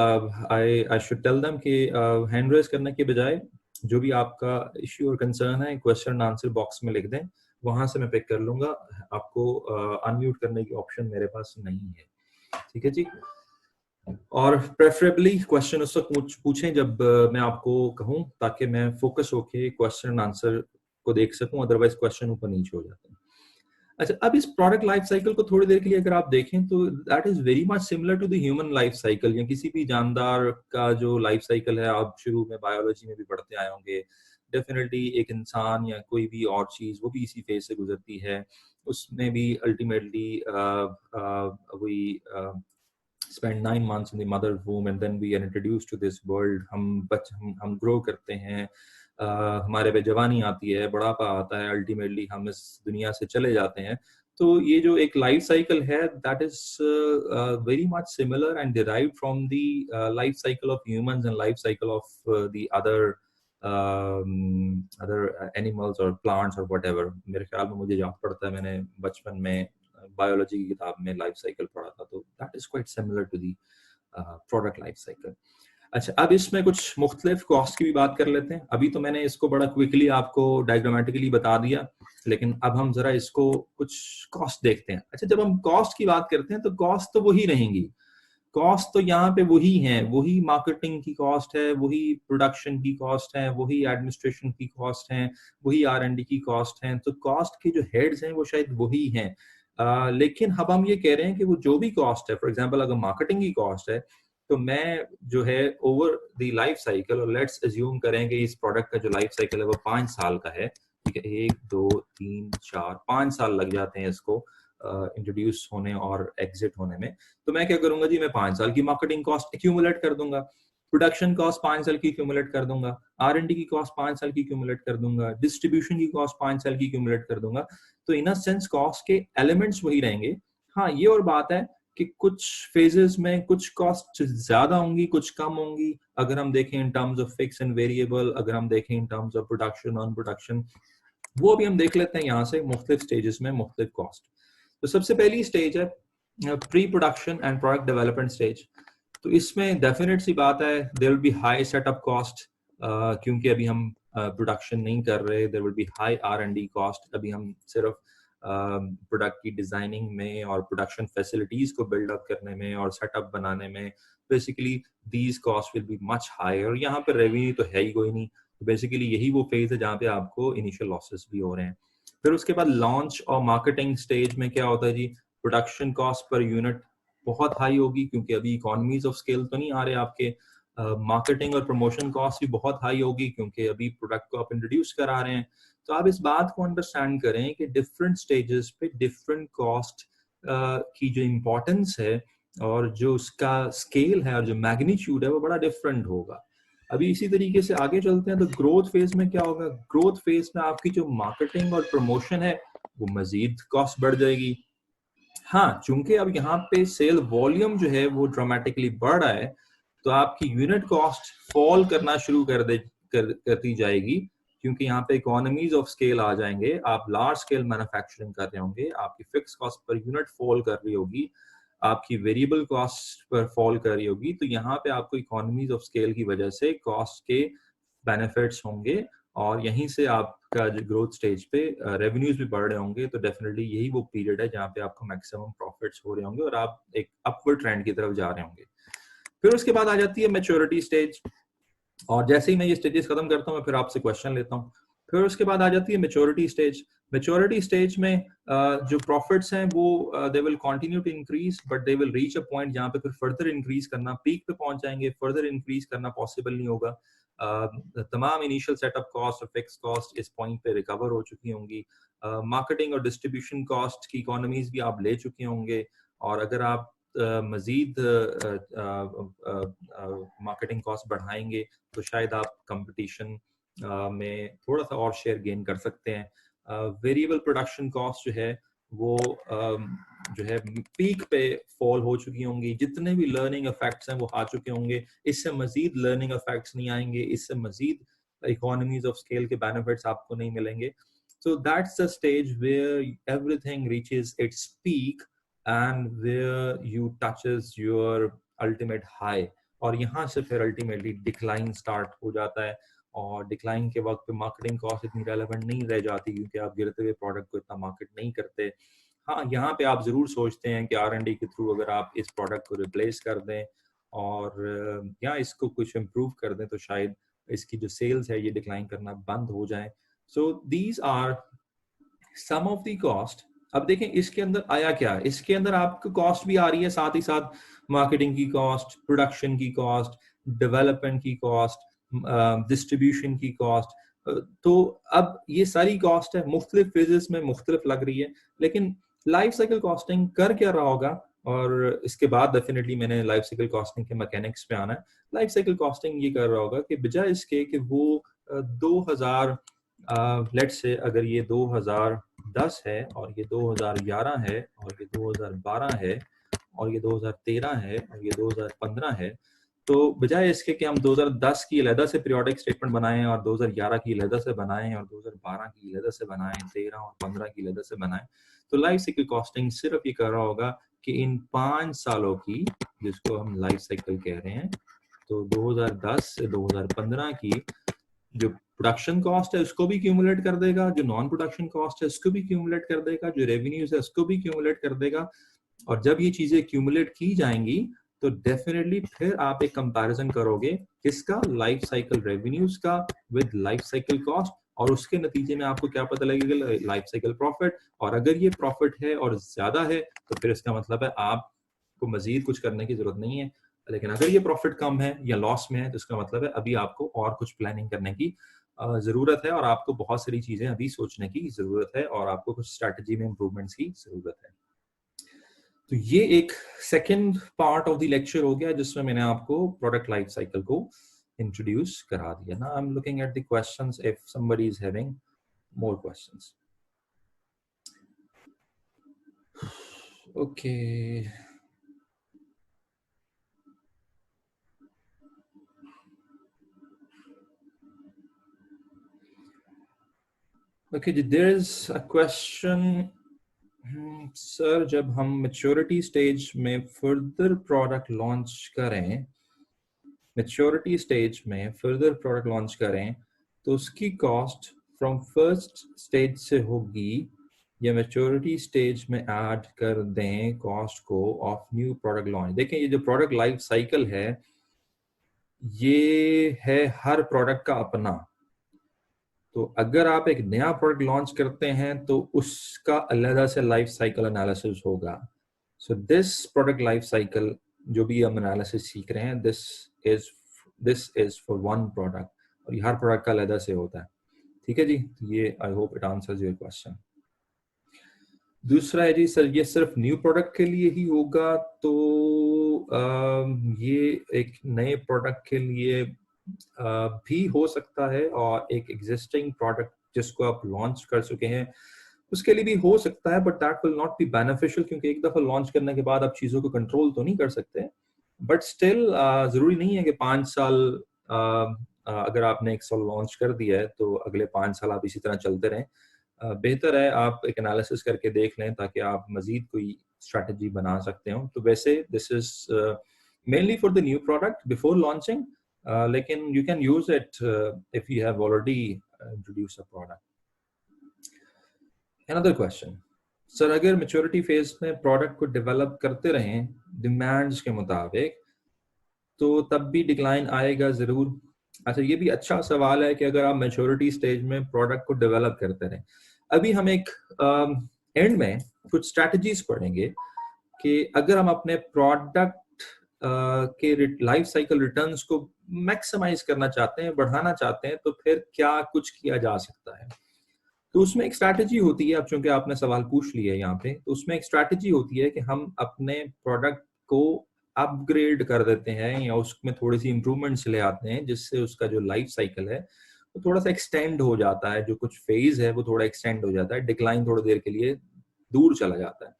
आई शुड टेल देम कि हैंड रेज करने के बजाय जो भी आपका इश्यू और कंसर्न है क्वेश्चन आंसर बॉक्स में लिख दें, वहां से मैं पिक कर लूंगा। आपको अनम्यूट करने की ऑप्शन मेरे पास नहीं है, ठीक है जी। और प्रेफरेबली क्वेश्चन उस वक्त पूछें जब मैं आपको कहूं, ताकि मैं फोकस होके क्वेश्चन आंसर को देख सकूं, अदरवाइज क्वेश्चन ऊपर नीचे हो जाते हैं। अच्छा, अब इस प्रोडक्ट लाइफ साइकिल को थोड़ी देर के लिए अगर आप देखें तो that is very much similar to the human life cycle, या किसी भी जानदार का जो लाइफ साइकिल है। आप शुरू में बायोलॉजी में भी पढ़ते आए होंगे, डेफिनेटली एक इंसान या कोई भी और चीज वो भी इसी फेज से गुजरती है। उसमें भी ultimately we spend 9 months in the mother womb and then we are introduced to this world। हम ग्रो करते हैं, हमारे पे जवानी आती है, बुढ़ापा आता है, अल्टीमेटली हम इस दुनिया से चले जाते हैं। तो ये जो एक लाइफ साइकिल है that is very much similar and derived from the life cycle of humans and life cycle of the other animals और प्लांट्स और व्हाटएवर। मेरे ख्याल में मुझे याद पड़ता है मैंने बचपन में बायोलॉजी की किताब में लाइफ साइकिल पढ़ा था, तो that is quite similar to the product life cycle. अच्छा, अब इसमें कुछ मुख्तलिफ कॉस्ट की भी बात कर लेते हैं। अभी तो मैंने इसको बड़ा क्विकली आपको डायग्रामेटिकली बता दिया, लेकिन अब हम जरा इसको कुछ कॉस्ट देखते हैं। अच्छा, जब हम कॉस्ट की बात करते हैं तो कॉस्ट तो वही रहेंगी। कॉस्ट तो यहाँ पे वही है, वही मार्केटिंग की कॉस्ट है, वही प्रोडक्शन की कॉस्ट है, वही एडमिनिस्ट्रेशन की कॉस्ट है, वही R&D की कॉस्ट है। तो कॉस्ट के जो हेड्स हैं वो शायद वही हैं, लेकिन अब हम ये कह रहे हैं कि वो जो भी कॉस्ट है, फॉर एग्जांपल अगर मार्केटिंग की कॉस्ट है, तो मैं जो है ओवर द लाइफ साइकिल, और लेट्स अज्यूम करें कि इस प्रोडक्ट का जो लाइफ साइकिल है वो 5 साल का है, ठीक है, 1 2 3 4 5 साल लग जाते हैं इसको इंट्रोड्यूस होने और एग्जिट होने में। तो मैं क्या करूंगा जी, मैं 5 साल की मार्केटिंग कॉस्ट एक्यूमुलेट कर दूंगा, प्रोडक्शन कॉस्ट 5 साल की एक्यूमुलेट कर दूंगा, R&D की कॉस्ट 5 साल की एक्यूमुलेट कर दूंगा, डिस्ट्रीब्यूशन की कॉस्ट 5 साल की एक्यूमुलेट कर दूंगा। तो इन अ सेंस कॉस्ट के एलिमेंट्स वही रहेंगे। हाँ, ये और बात है कि कुछ फेजेस में कुछ कॉस्ट ज्यादा होंगी, कुछ कम होंगी। अगर हम देखें in terms of fix and variable, अगर हम देखें in terms of production on production, वो भी हम देख लेते हैं यहाँ से मुख्तलिफ स्टेजेस में मुख्तलिफ कॉस्ट। तो सबसे पहली स्टेज है pre production and product development stage. तो इसमें डेफिनेट सी बात है there will be high setup cost, क्योंकि अभी हम प्रोडक्शन नहीं कर रहे। There will be high R&D cost, अभी हम सिर्फ प्रोडक्ट की डिजाइनिंग में और प्रोडक्शन फैसिलिटीज को बिल्ड अप करने में और सेटअप बनाने में, basically these cost will be much high, और यहाँ पे रेवेन्यू तो है ही कोई नहीं। तो बेसिकली यही वो फेज है जहाँ पे आपको इनिशियल लॉसेस भी हो रहे हैं। फिर उसके बाद लॉन्च और मार्केटिंग स्टेज में क्या होता है जी, प्रोडक्शन कॉस्ट पर यूनिट बहुत हाई होगी, क्योंकि अभी इकोनॉमीज ऑफ स्केल तो नहीं आ रहे आपके। मार्केटिंग और प्रमोशन कॉस्ट भी बहुत हाई होगी, क्योंकि अभी प्रोडक्ट को आप इंट्रोड्यूस करा रहे हैं। तो आप इस बात को अंडरस्टैंड करें कि डिफरेंट स्टेजेस पे डिफरेंट कॉस्ट की जो इम्पोर्टेंस है और जो उसका स्केल है और जो मैग्नीट्यूड है वो बड़ा डिफरेंट होगा। अभी इसी तरीके से आगे चलते हैं तो ग्रोथ फेज में क्या होगा। ग्रोथ फेज में आपकी जो मार्केटिंग और प्रमोशन है वो मजीद कॉस्ट बढ़ जाएगी। हाँ, चूंकि अब यहाँ पे सेल वॉल्यूम जो है वो ड्रामेटिकली बढ़ रहा है, तो आपकी यूनिट कॉस्ट फॉल करना शुरू करती जाएगी, क्योंकि यहाँ पे इकोनॉमीज ऑफ स्केल आ जाएंगे। आप लार्ज स्केल मैन्युफैक्चरिंग कर रहे होंगे, आपकी fix cost per unit fall कर रही होगी, आपकी वेरिएबल कॉस्ट पर फॉल कर रही होगी। तो यहाँ पे आपको इकोनॉमीज ऑफ स्केल की वजह से कॉस्ट के बेनिफिट्स होंगे, और यहीं से आपका जो ग्रोथ स्टेज पे रेवेन्यूज भी बढ़ रहे होंगे। तो डेफिनेटली यही वो पीरियड है जहाँ पे आपको मैक्सिमम प्रॉफिट्स हो रहे होंगे और आप एक अपवर्ड ट्रेंड की तरफ जा रहे होंगे। फिर उसके बाद आ जाती है मैच्योरिटी स्टेज, और जैसे ही मैं ये स्टेजेस खत्म करता हूँ मैं फिर आपसे क्वेश्चन लेता हूँ। फिर उसके बाद आ जाती है मैच्योरिटी स्टेज। मैच्योरिटी स्टेज में जो प्रॉफिट्स हैं वो they will continue to increase, but they will reach a point जहाँ पे फिर फर्दर इंक्रीज करना, पीक पे पहुंच जाएंगे, फर्दर इंक्रीज करना पॉसिबल नहीं होगा। तमाम इनिशियल सेटअप कॉस्ट और फिक्स कॉस्ट इस पॉइंट पे रिकवर हो चुकी होंगी। मार्केटिंग और डिस्ट्रीब्यूशन कॉस्ट की इकोनॉमीज भी आप ले चुके होंगे, और अगर आप मजीद मार्केटिंग कॉस्ट बढ़ाएंगे तो शायद आप कंपटीशन में थोड़ा सा और शेयर गेन कर सकते हैं। वेरिएबल प्रोडक्शन कॉस्ट जो है वो जो है पीक पे फॉल हो चुकी होंगी, जितने भी लर्निंग इफेक्ट्स हैं वो आ चुके होंगे, इससे मजीद लर्निंग इफेक्ट्स नहीं आएंगे, इससे मजीद इकोनॉमीज ऑफ स्केल के बेनिफिट्स आपको नहीं मिलेंगे। So that's the stage where everything reaches its peak and where you touches your ultimate high, और यहाँ से फिर अल्टीमेटली डिक्लाइन स्टार्ट हो जाता है, और डिक्लाइन के वक्त पे मार्केटिंग कॉस्ट इतनी रेलेवेंट नहीं रह जाती क्योंकि आप गिरते हुए प्रोडक्ट को इतना मार्केट नहीं करते। हाँ, यहाँ पे आप जरूर सोचते हैं कि R&D के थ्रू अगर आप इस प्रोडक्ट को रिप्लेस कर दें और या इसको कुछ इम्प्रूव कर दें तो शायद इसकी जो सेल्स है ये डिक्लाइन करना बंद हो जाए। So these are some of the cost. अब देखें इसके अंदर आया क्या, इसके अंदर आपको कॉस्ट भी आ रही है, साथ ही साथ मार्केटिंग की कॉस्ट, प्रोडक्शन की कॉस्ट, डेवलपमेंट की कॉस्ट, डिस्ट्रीब्यूशन की कॉस्ट। तो अब ये सारी कॉस्ट है, मुख्तलिफ फेजेस में मुख्तलिफ लग रही है, लेकिन लाइफ साइकिल कॉस्टिंग कर क्या रहा होगा, और इसके बाद डेफिनेटली मैंने लाइफ साइकिल कॉस्टिंग के मैकेनिक्स पे आना है। लाइफ साइकिल कॉस्टिंग ये कर रहा होगा कि बजाय इसके कि वो 2000 लेट्स से अगर ये 2010 है और ये 2011 है और ये 2012 है और ये 2013 है और ये 2015 है, तो बजाय इसके कि हम 2010 की अलहदा से पीरियोडिक स्टेटमेंट बनाएं और 2011 की अलहदा से बनाएं और 2012 की अलहदा से बनाएं, 13 और 15 की अलहदा से बनाएं, तो लाइफ साइकिल कॉस्टिंग सिर्फ ये कर रहा होगा कि इन 5 सालों की, जिसको हम लाइफ साइकिल कह रहे हैं, तो 2010 से 2015 की जो प्रोडक्शन कॉस्ट है उसको भी क्यूमुलेट कर देगा, जो नॉन प्रोडक्शन कॉस्ट है उसको भी क्यूमुलेट कर देगा, जो रेवेन्यूज है उसको भी क्यूमुलेट कर देगा। और जब ये चीजें क्यूमुलेट की जाएंगी तो डेफिनेटली फिर आप एक कंपैरिजन करोगे किसका, लाइफ साइकिल रेवेन्यूज का विद लाइफ साइकिल कॉस्ट, और उसके नतीजे में आपको क्या पता लगेगा, लाइफ साइकिल प्रॉफिट। और अगर ये प्रॉफिट है और ज्यादा है तो फिर इसका मतलब है आपको मजीद कुछ करने की जरूरत नहीं है, लेकिन अगर ये प्रॉफिट कम है या लॉस में है तो इसका मतलब है अभी आपको और कुछ प्लानिंग करने की जरूरत है, और आपको बहुत सारी चीजें अभी सोचने की जरूरत है, और आपको कुछ स्ट्रैटेजी में इंप्रूवमेंट्स की जरूरत है। तो ये एक second part of the lecture हो गया जिसमें मैंने आपको प्रोडक्ट लाइफ साइकिल को इंट्रोड्यूस करा दिया ना। आई am looking at the questions if somebody is having more questions. Okay, okay, there is a question, sir जब हम मैच्योरिटी स्टेज में फर्दर प्रोडक्ट लॉन्च करें, मैच्योरिटी स्टेज में फर्दर प्रोडक्ट लॉन्च करें तो उसकी कॉस्ट फ्रॉम फर्स्ट स्टेज से होगी या मैच्योरिटी स्टेज में ऐड कर दें कॉस्ट को ऑफ न्यू प्रोडक्ट लॉन्च। देखें ये जो प्रोडक्ट लाइफ साइकिल है ये है हर प्रोडक्ट का अपना। तो अगर आप एक नया प्रोडक्ट लॉन्च करते हैं तो उसका अलग से लाइफ साइकिल एनालिसिस होगा। So this product life cycle जो भी हम एनालिसिस सीख रहे हैं, this is for one product, और ये हर प्रोडक्ट का अलग से होता है। ठीक है जी, ये I hope it answers your question. दूसरा है जी सर ये सिर्फ न्यू प्रोडक्ट के लिए ही होगा, तो ये एक नए प्रोडक्ट के लिए भी हो सकता है, और एक एग्जिस्टिंग प्रोडक्ट जिसको आप लॉन्च कर चुके हैं उसके लिए भी हो सकता है, but that will not be beneficial क्योंकि एक दफा लॉन्च करने के बाद आप चीजों को कंट्रोल तो नहीं कर सकते। बट स्टिल जरूरी नहीं है कि 5 साल अगर आपने एक साल लॉन्च कर दिया है तो अगले 5 साल आप इसी तरह चलते रहें। बेहतर है आप एक एनालिसिस करके देख लें ताकि आप मजीद कोई स्ट्रैटेजी बना सकते हो। तो वैसे this is mainly for the new product before launching, लेकिन you can use it if you have already introduced a product. Another question, sir अगर मैच्योरिटी फेज में प्रोडक्ट को डेवलप करते रहें डिमांड्स के मुताबिक तो तब भी डिक्लाइन आएगा जरूर। अच्छा ये भी अच्छा सवाल है कि अगर आप मैच्योरिटी स्टेज में प्रोडक्ट को डेवलप करते रहें, अभी हम एक एंड में कुछ स्ट्रैटेजीज पढ़ेंगे कि अगर हम अपने प्रोडक्ट के लाइफ साइकिल रिटर्न्स को मैक्सिमाइज करना चाहते हैं, बढ़ाना चाहते हैं, तो फिर क्या कुछ किया जा सकता है। तो उसमें एक स्ट्रैटेजी होती है, अब चूंकि आपने सवाल पूछ लिया यहाँ पे, तो उसमें एक स्ट्रैटेजी होती है कि हम अपने प्रोडक्ट को अपग्रेड कर देते हैं या उसमें थोड़ी सी इंप्रूवमेंट्स ले आते हैं, जिससे उसका जो लाइफ साइकिल है वो थोड़ा सा एक्सटेंड हो जाता है, जो कुछ फेज है वो थोड़ा एक्सटेंड हो जाता है, डिक्लाइन थोड़ी देर के लिए दूर चला जाता है।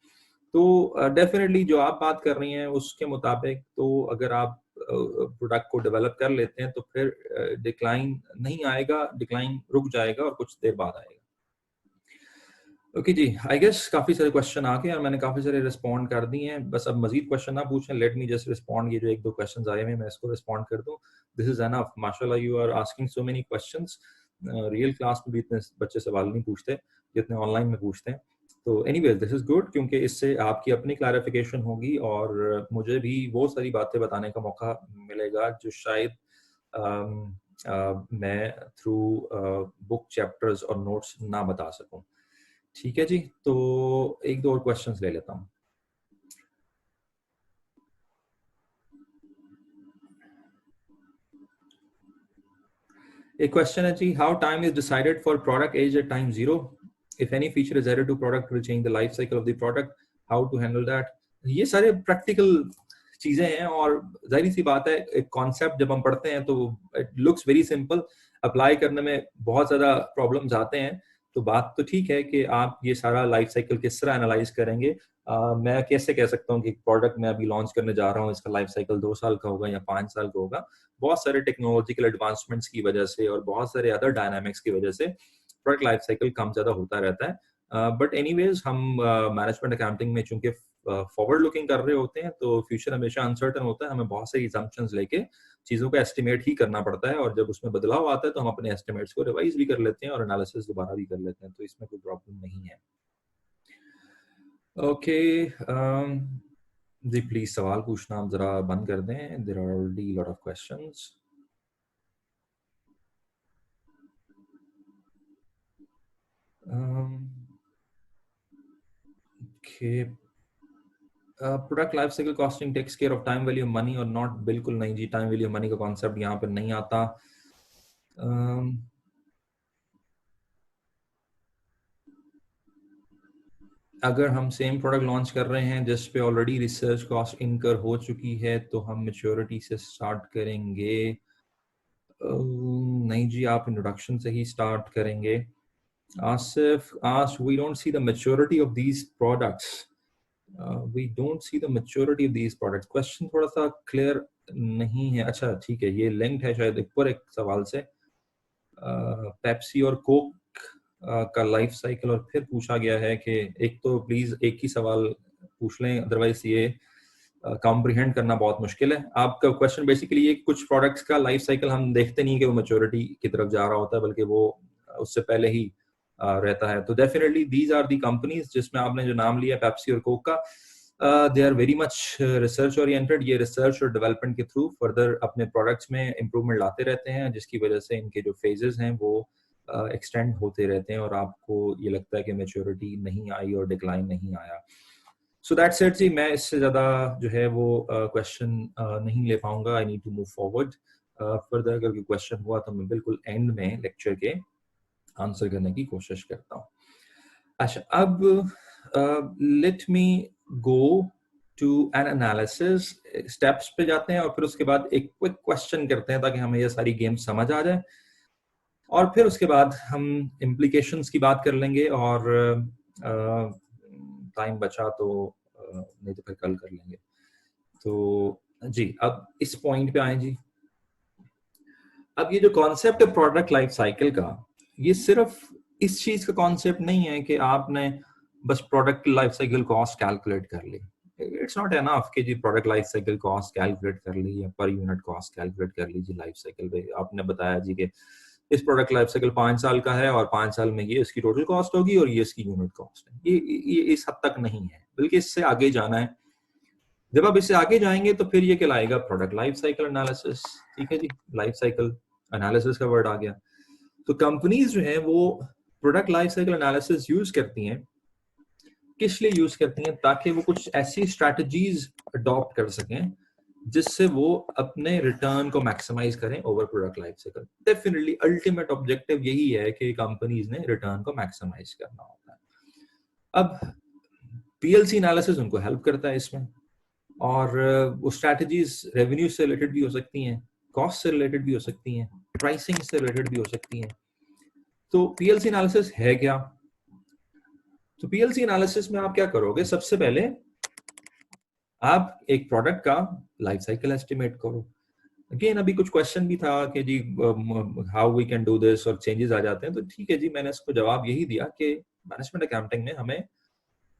तो डेफिनेटली जो आप बात कर रही हैं उसके मुताबिक, तो अगर आप प्रोडक्ट को डेवलप कर लेते हैं तो फिर डिक्लाइन नहीं आएगा, डिक्लाइन रुक जाएगा और कुछ देर बाद आएगा। ओके जी, आई गेस काफी सारे क्वेश्चन आ गए और मैंने काफी सारे रिस्पॉन्ड कर दिए हैं। बस अब मजीद क्वेश्चन ना पूछें, लेट मी जस्ट रिस्पॉन्ड। ये जो एक दो क्वेश्चंस आए हैं मैं इसको रिस्पॉन्ड कर दूं, दिस इज एनफ। माशाल्लाह you are asking so many questions. Real class में भी इतने बच्चे सवाल नहीं पूछते जितने ऑनलाइन में पूछते हैं। तो एनीवेज दिस इज गुड, क्योंकि इससे आपकी अपनी क्लैरिफिकेशन होगी और मुझे भी वो सारी बातें बताने का मौका मिलेगा जो शायद मैं थ्रू बुक चैप्टर्स और नोट्स ना बता सकूं। ठीक है जी, तो एक दो और क्वेश्चंस ले लेता हूं। एक क्वेश्चन है जी, how time is decided for product age at time 0? If any feature is added to product will change the life cycle of the product, how to handle that? ये सारे प्रैक्टिकल चीजें हैं और जाहिर सी बात है, एक कॉन्सेप्ट जब हम पढ़ते हैं तो it looks very simple, apply करने में बहुत ज्यादा प्रॉब्लम्स आते हैं। तो बात तो ठीक है कि आप ये सारा लाइफ साइकिल किस तरह एनालाइज करेंगे। मैं कैसे कह सकता हूँ कि प्रोडक्ट मैं अभी लॉन्च करने जा रहा हूँ, इसका लाइफ साइकिल 2 साल का होगा या 5 साल का होगा? बहुत सारे टेक्नोलॉजिकल एडवांसमेंट्स की वजह से और बहुत सारे अदर डायनामिक्स की वजह से प्रोडक्ट लाइफ साइकिल कम ज्यादा होता रहता है। बट एनीवेज हम मैनेजमेंट अकाउंटिंग में चूंकि फॉरवर्ड लुकिंग कर रहे होते हैं तो फ्यूचर हमेशा अनसर्टन होता है, हमें बहुत सारी assumptions लेके चीजों का एस्टिमेट ही करना पड़ता है और जब उसमें बदलाव आता है तो हम अपने एस्टिमेट्स को रिवाइज भी कर लेते हैं और एनालिसिस दोबारा भी कर लेते हैं, तो इसमें कोई प्रॉब्लम नहीं है। ओके जी, प्लीज सवाल पूछना आप जरा बंद कर दें, there are already lot of questions. Okay. Product life cycle costing takes care of time value money और नॉट? बिल्कुल नहीं जी, टाइम वैल्यू मनी का कॉन्सेप्ट यहाँ पर नहीं आता। अगर हम सेम प्रोडक्ट लॉन्च कर रहे हैं जिस पे ऑलरेडी रिसर्च कॉस्ट इनकर हो चुकी है तो हम मैच्योरिटी से स्टार्ट करेंगे? नहीं जी, आप इंट्रोडक्शन से ही स्टार्ट करेंगे। Asif asked, we don't see the maturity of these products. We don't see the maturity of these products. Question थोड़ा सा क्लियर नहीं है। अच्छा ठीक है, ये लिंक्ड है शायद ऊपर एक सवाल से, पेप्सी और कोक का लाइफ साइकिल, और फिर पूछा गया है कि एक तो प्लीज एक ही सवाल पूछ लें, अदरवाइज ये कॉम्प्रिहेंड करना बहुत मुश्किल है। आपका क्वेश्चन बेसिकली ये, कुछ प्रोडक्ट्स का लाइफ साइकिल हम देखते नहीं कि वो मैच्योरिटी की तरफ जा रहा होता है, बल्कि वो उससे पहले ही रहता है। तो definitely these are the companies जिसमें आपने जो नाम लिया पेप्सी और कोक का, they are very much research oriented. ये रिसर्च और डेवलपमेंट के थ्रू फर्दर अपने प्रोडक्ट्स में इम्प्रूवमेंट लाते रहते हैं, जिसकी वजह से इनके जो फेजेस हैं वो एक्सटेंड होते रहते हैं और आपको ये लगता है कि मैच्योरिटी नहीं आई और डिक्लाइन नहीं आया। सो दैट्स इट जी, मैं इससे ज्यादा जो है वो क्वेश्चन नहीं ले पाऊंगा। I need to move forward. Further अगर कोई क्वेश्चन हुआ तो मैं बिल्कुल एंड में लेक्चर के आंसर करने की कोशिश करता हूँ। अच्छा, अब let me go to an analysis. Steps पे जाते हैं और फिर उसके बाद एक क्विक क्वेश्चन करते हैं ताकि हमें ये सारी गेम समझ आ जाए, और फिर उसके बाद हम इम्प्लीकेशंस की बात कर लेंगे और टाइम बचा तो नहीं तो फिर कल कर लेंगे। तो जी, अब इस पॉइंट पे आए जी। अब ये जो कॉन्सेप्ट है प्रोडक्ट लाइफ साइकिल का, ये सिर्फ इस चीज का कॉन्सेप्ट नहीं है कि आपने बस product life cycle cost calculate कर ली। इट्स नॉट एनफ कि जी product life cycle cost calculate कर ली या पर यूनिट कॉस्ट कैलकुलेट कर ली जी लाइफ साइकिल पे। आपने बताया जी कि इस प्रोडक्ट लाइफ साइकिल 5 साल का है और 5 साल में ये इसकी टोटल कॉस्ट होगी और ये इसकी यूनिट कॉस्ट है। ये इस हद तक नहीं है, बल्कि इससे आगे जाना है। जब आप इससे आगे जाएंगे तो फिर ये कहलाएगा प्रोडक्ट लाइफ साइकिल एनालिसिस। ठीक है जी, लाइफ साइकिल एनालिसिस का वर्ड आ गया। तो कंपनीज जो है वो product life cycle analysis use करती हैं। किस लिए यूज करती हैं? ताकि वो कुछ ऐसी स्ट्रैटेजीज अडॉप्ट कर सकें जिससे वो अपने रिटर्न को मैक्सिमाइज करें over product life cycle. Definitely ultimate objective यही है कि कंपनीज ने रिटर्न को मैक्सिमाइज करना होता है। अब पीएलसी एनालिसिस उनको हेल्प करता है इसमें, और वो स्ट्रैटेजीज रेवेन्यू से रिलेटेड भी हो सकती हैं, कॉस्ट से रिलेटेड भी हो सकती हैं, प्राइसिंग से रिलेटेड भी हो सकती हैं। तो पीएलसी एनालिसिस है क्या? तो पीएलसी एनालिसिस में आप क्या करोगे? सबसे पहले आप एक प्रोडक्ट का लाइफ साइकिल एस्टिमेट करो। अगेन अभी कुछ क्वेश्चन भी था कि जी how we can do this और चेंजेस आ जाते हैं, तो ठीक है जी, मैंने इसको जवाब यही दिया कि मैनेजमेंट अकाउंटिंग में हमें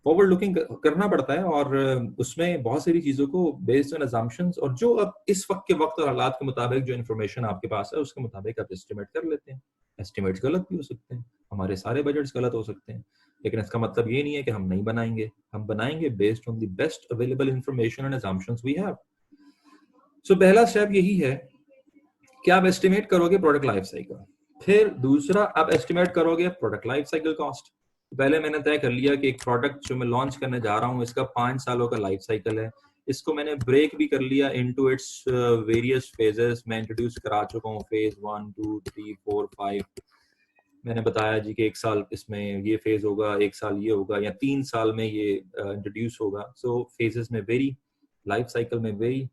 फॉरवर्ड लुकिंग करना पड़ता है और उसमें बहुत सारी चीजों को बेस्ड ऑन अजम्पशंस और जो अब इस वक्त के वक्त और हालात के मुताबिक जो इन्फॉर्मेशन आपके पास है उसके मुताबिक आप एस्टिमेट कर लेते हैं। एस्टिमेट्स गलत भी हो सकते हैं, हमारे सारे बजट्स गलत हो सकते हैं, लेकिन इसका मतलब ये नहीं है कि हम नहीं बनाएंगे, हम बनाएंगे based on the best available information and assumptions we have. So पहला स्टेप यही है कि आप एस्टिमेट करोगे प्रोडक्ट लाइफ साइकिल। फिर दूसरा, आप एस्टिमेट करोगे प्रोडक्ट लाइफ साइकिल कॉस्ट। पहले मैंने तय कर लिया कि एक प्रोडक्ट जो मैं लॉन्च करने जा रहा हूँ इसका 5 सालों का लाइफ साइकिल है। इसको मैंने ब्रेक भी कर लिया इनटू इट्स वेरियस फेजेस। मैं इंट्रोड्यूस करा चुका हूँ फेज 1 2 3 4 5। मैंने बताया जी कि 1 साल इसमें ये फेज होगा, 1 साल ये होगा, या 3 साल में ये इंट्रोड्यूस होगा। सो फेजेस में वेरी, लाइफ साइकिल में वेरी।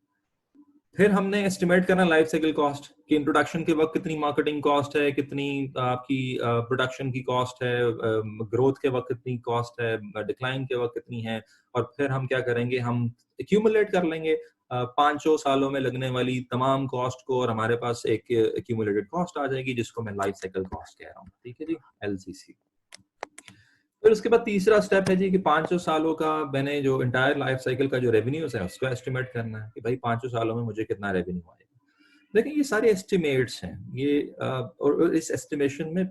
फिर हमने एस्टिमेट करना लाइफ साइकिल कॉस्ट कि इंट्रोडक्शन के वक्त कितनी मार्केटिंग कॉस्ट है, कितनी आपकी प्रोडक्शन की कॉस्ट है, ग्रोथ के वक्त कितनी कॉस्ट है, डिक्लाइन के वक्त कितनी है। और फिर हम क्या करेंगे, हम एक्यूमुलेट कर लेंगे 5 सालों में लगने वाली तमाम कॉस्ट को और हमारे पास एक एक्यूमुलेटेड कॉस्ट आ जाएगी जिसको मैं लाइफ साइकिल कॉस्ट कह रहा हूँ। ठीक है जी, LCC। फिर उसके बाद तीसरा स्टेप है जी कि 500 सालों का मैंने जो इंटायर लाइफ साइकिल का जो रेवेन्यूज है उसको एस्टिमेट करना है कि भाई 500 सालों में मुझे कितना रेवेन्यू आएगा। देखिए ये सारे एस्टिमेट्स हैं, ये और इस एस्टिमेशन में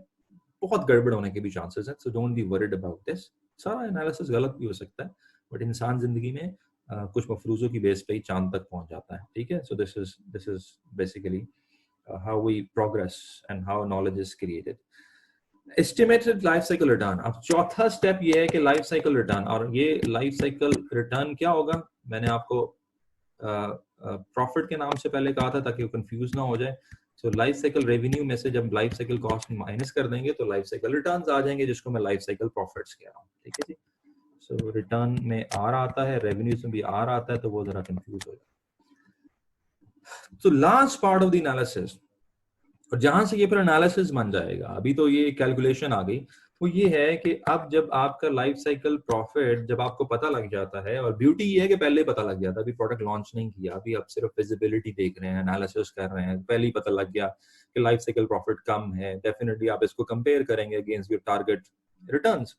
बहुत गड़बड़ होने के भी चांसेस हैं, so don't be worried about this. सारा एनालिसिस गलत भी हो सकता है, बट इंसान जिंदगी में कुछ मफरूजों की बेस पे ही चांद तक पहुंच जाता है। ठीक है, so this is basically how we progress and how knowledge is created. Estimated life cycle return. अब चौथा स्टेप ये है कि लाइफ साइकिल रिटर्न, और ये लाइफ साइकिल रिटर्न क्या होगा? मैंने आपको प्रॉफिट के नाम से पहले कहा था ताकि वो कंफ्यूज ना हो जाए। सो लाइफ साइकिल रेवेन्यू में से जब लाइफ साइकिल कॉस्ट माइनस कर देंगे तो लाइफ साइकिल रिटर्न्स आ जाएंगे जिसको मैं लाइफ साइकिल प्रॉफिट्स कह रहा हूँ। ठीक है जी, सो रिटर्न में आर आता है, रेवेन्यूज में भी आर आता है, तो वो जरा कंफ्यूज हो जाए। तो last part of the analysis, और जहां से ये फिर एनालिसिस बन जाएगा, अभी तो ये कैलकुलेशन आ गई, वो ये है कि अब जब आपका लाइफ साइकिल प्रॉफिट जब आपको पता लग जाता है, और ब्यूटी ये है कि पहले ही पता लग जाता है, अभी प्रोडक्ट लॉन्च नहीं किया, अभी आप सिर्फ विजिबिलिटी देख रहे हैं, एनालिसिस कर रहे हैं, पहले ही पता लग गया कि लाइफ साइकिल प्रॉफिट कम है, डेफिनेटली आप इसको कंपेयर करेंगे अगेंस्ट योर टारगेट रिटर्न्स।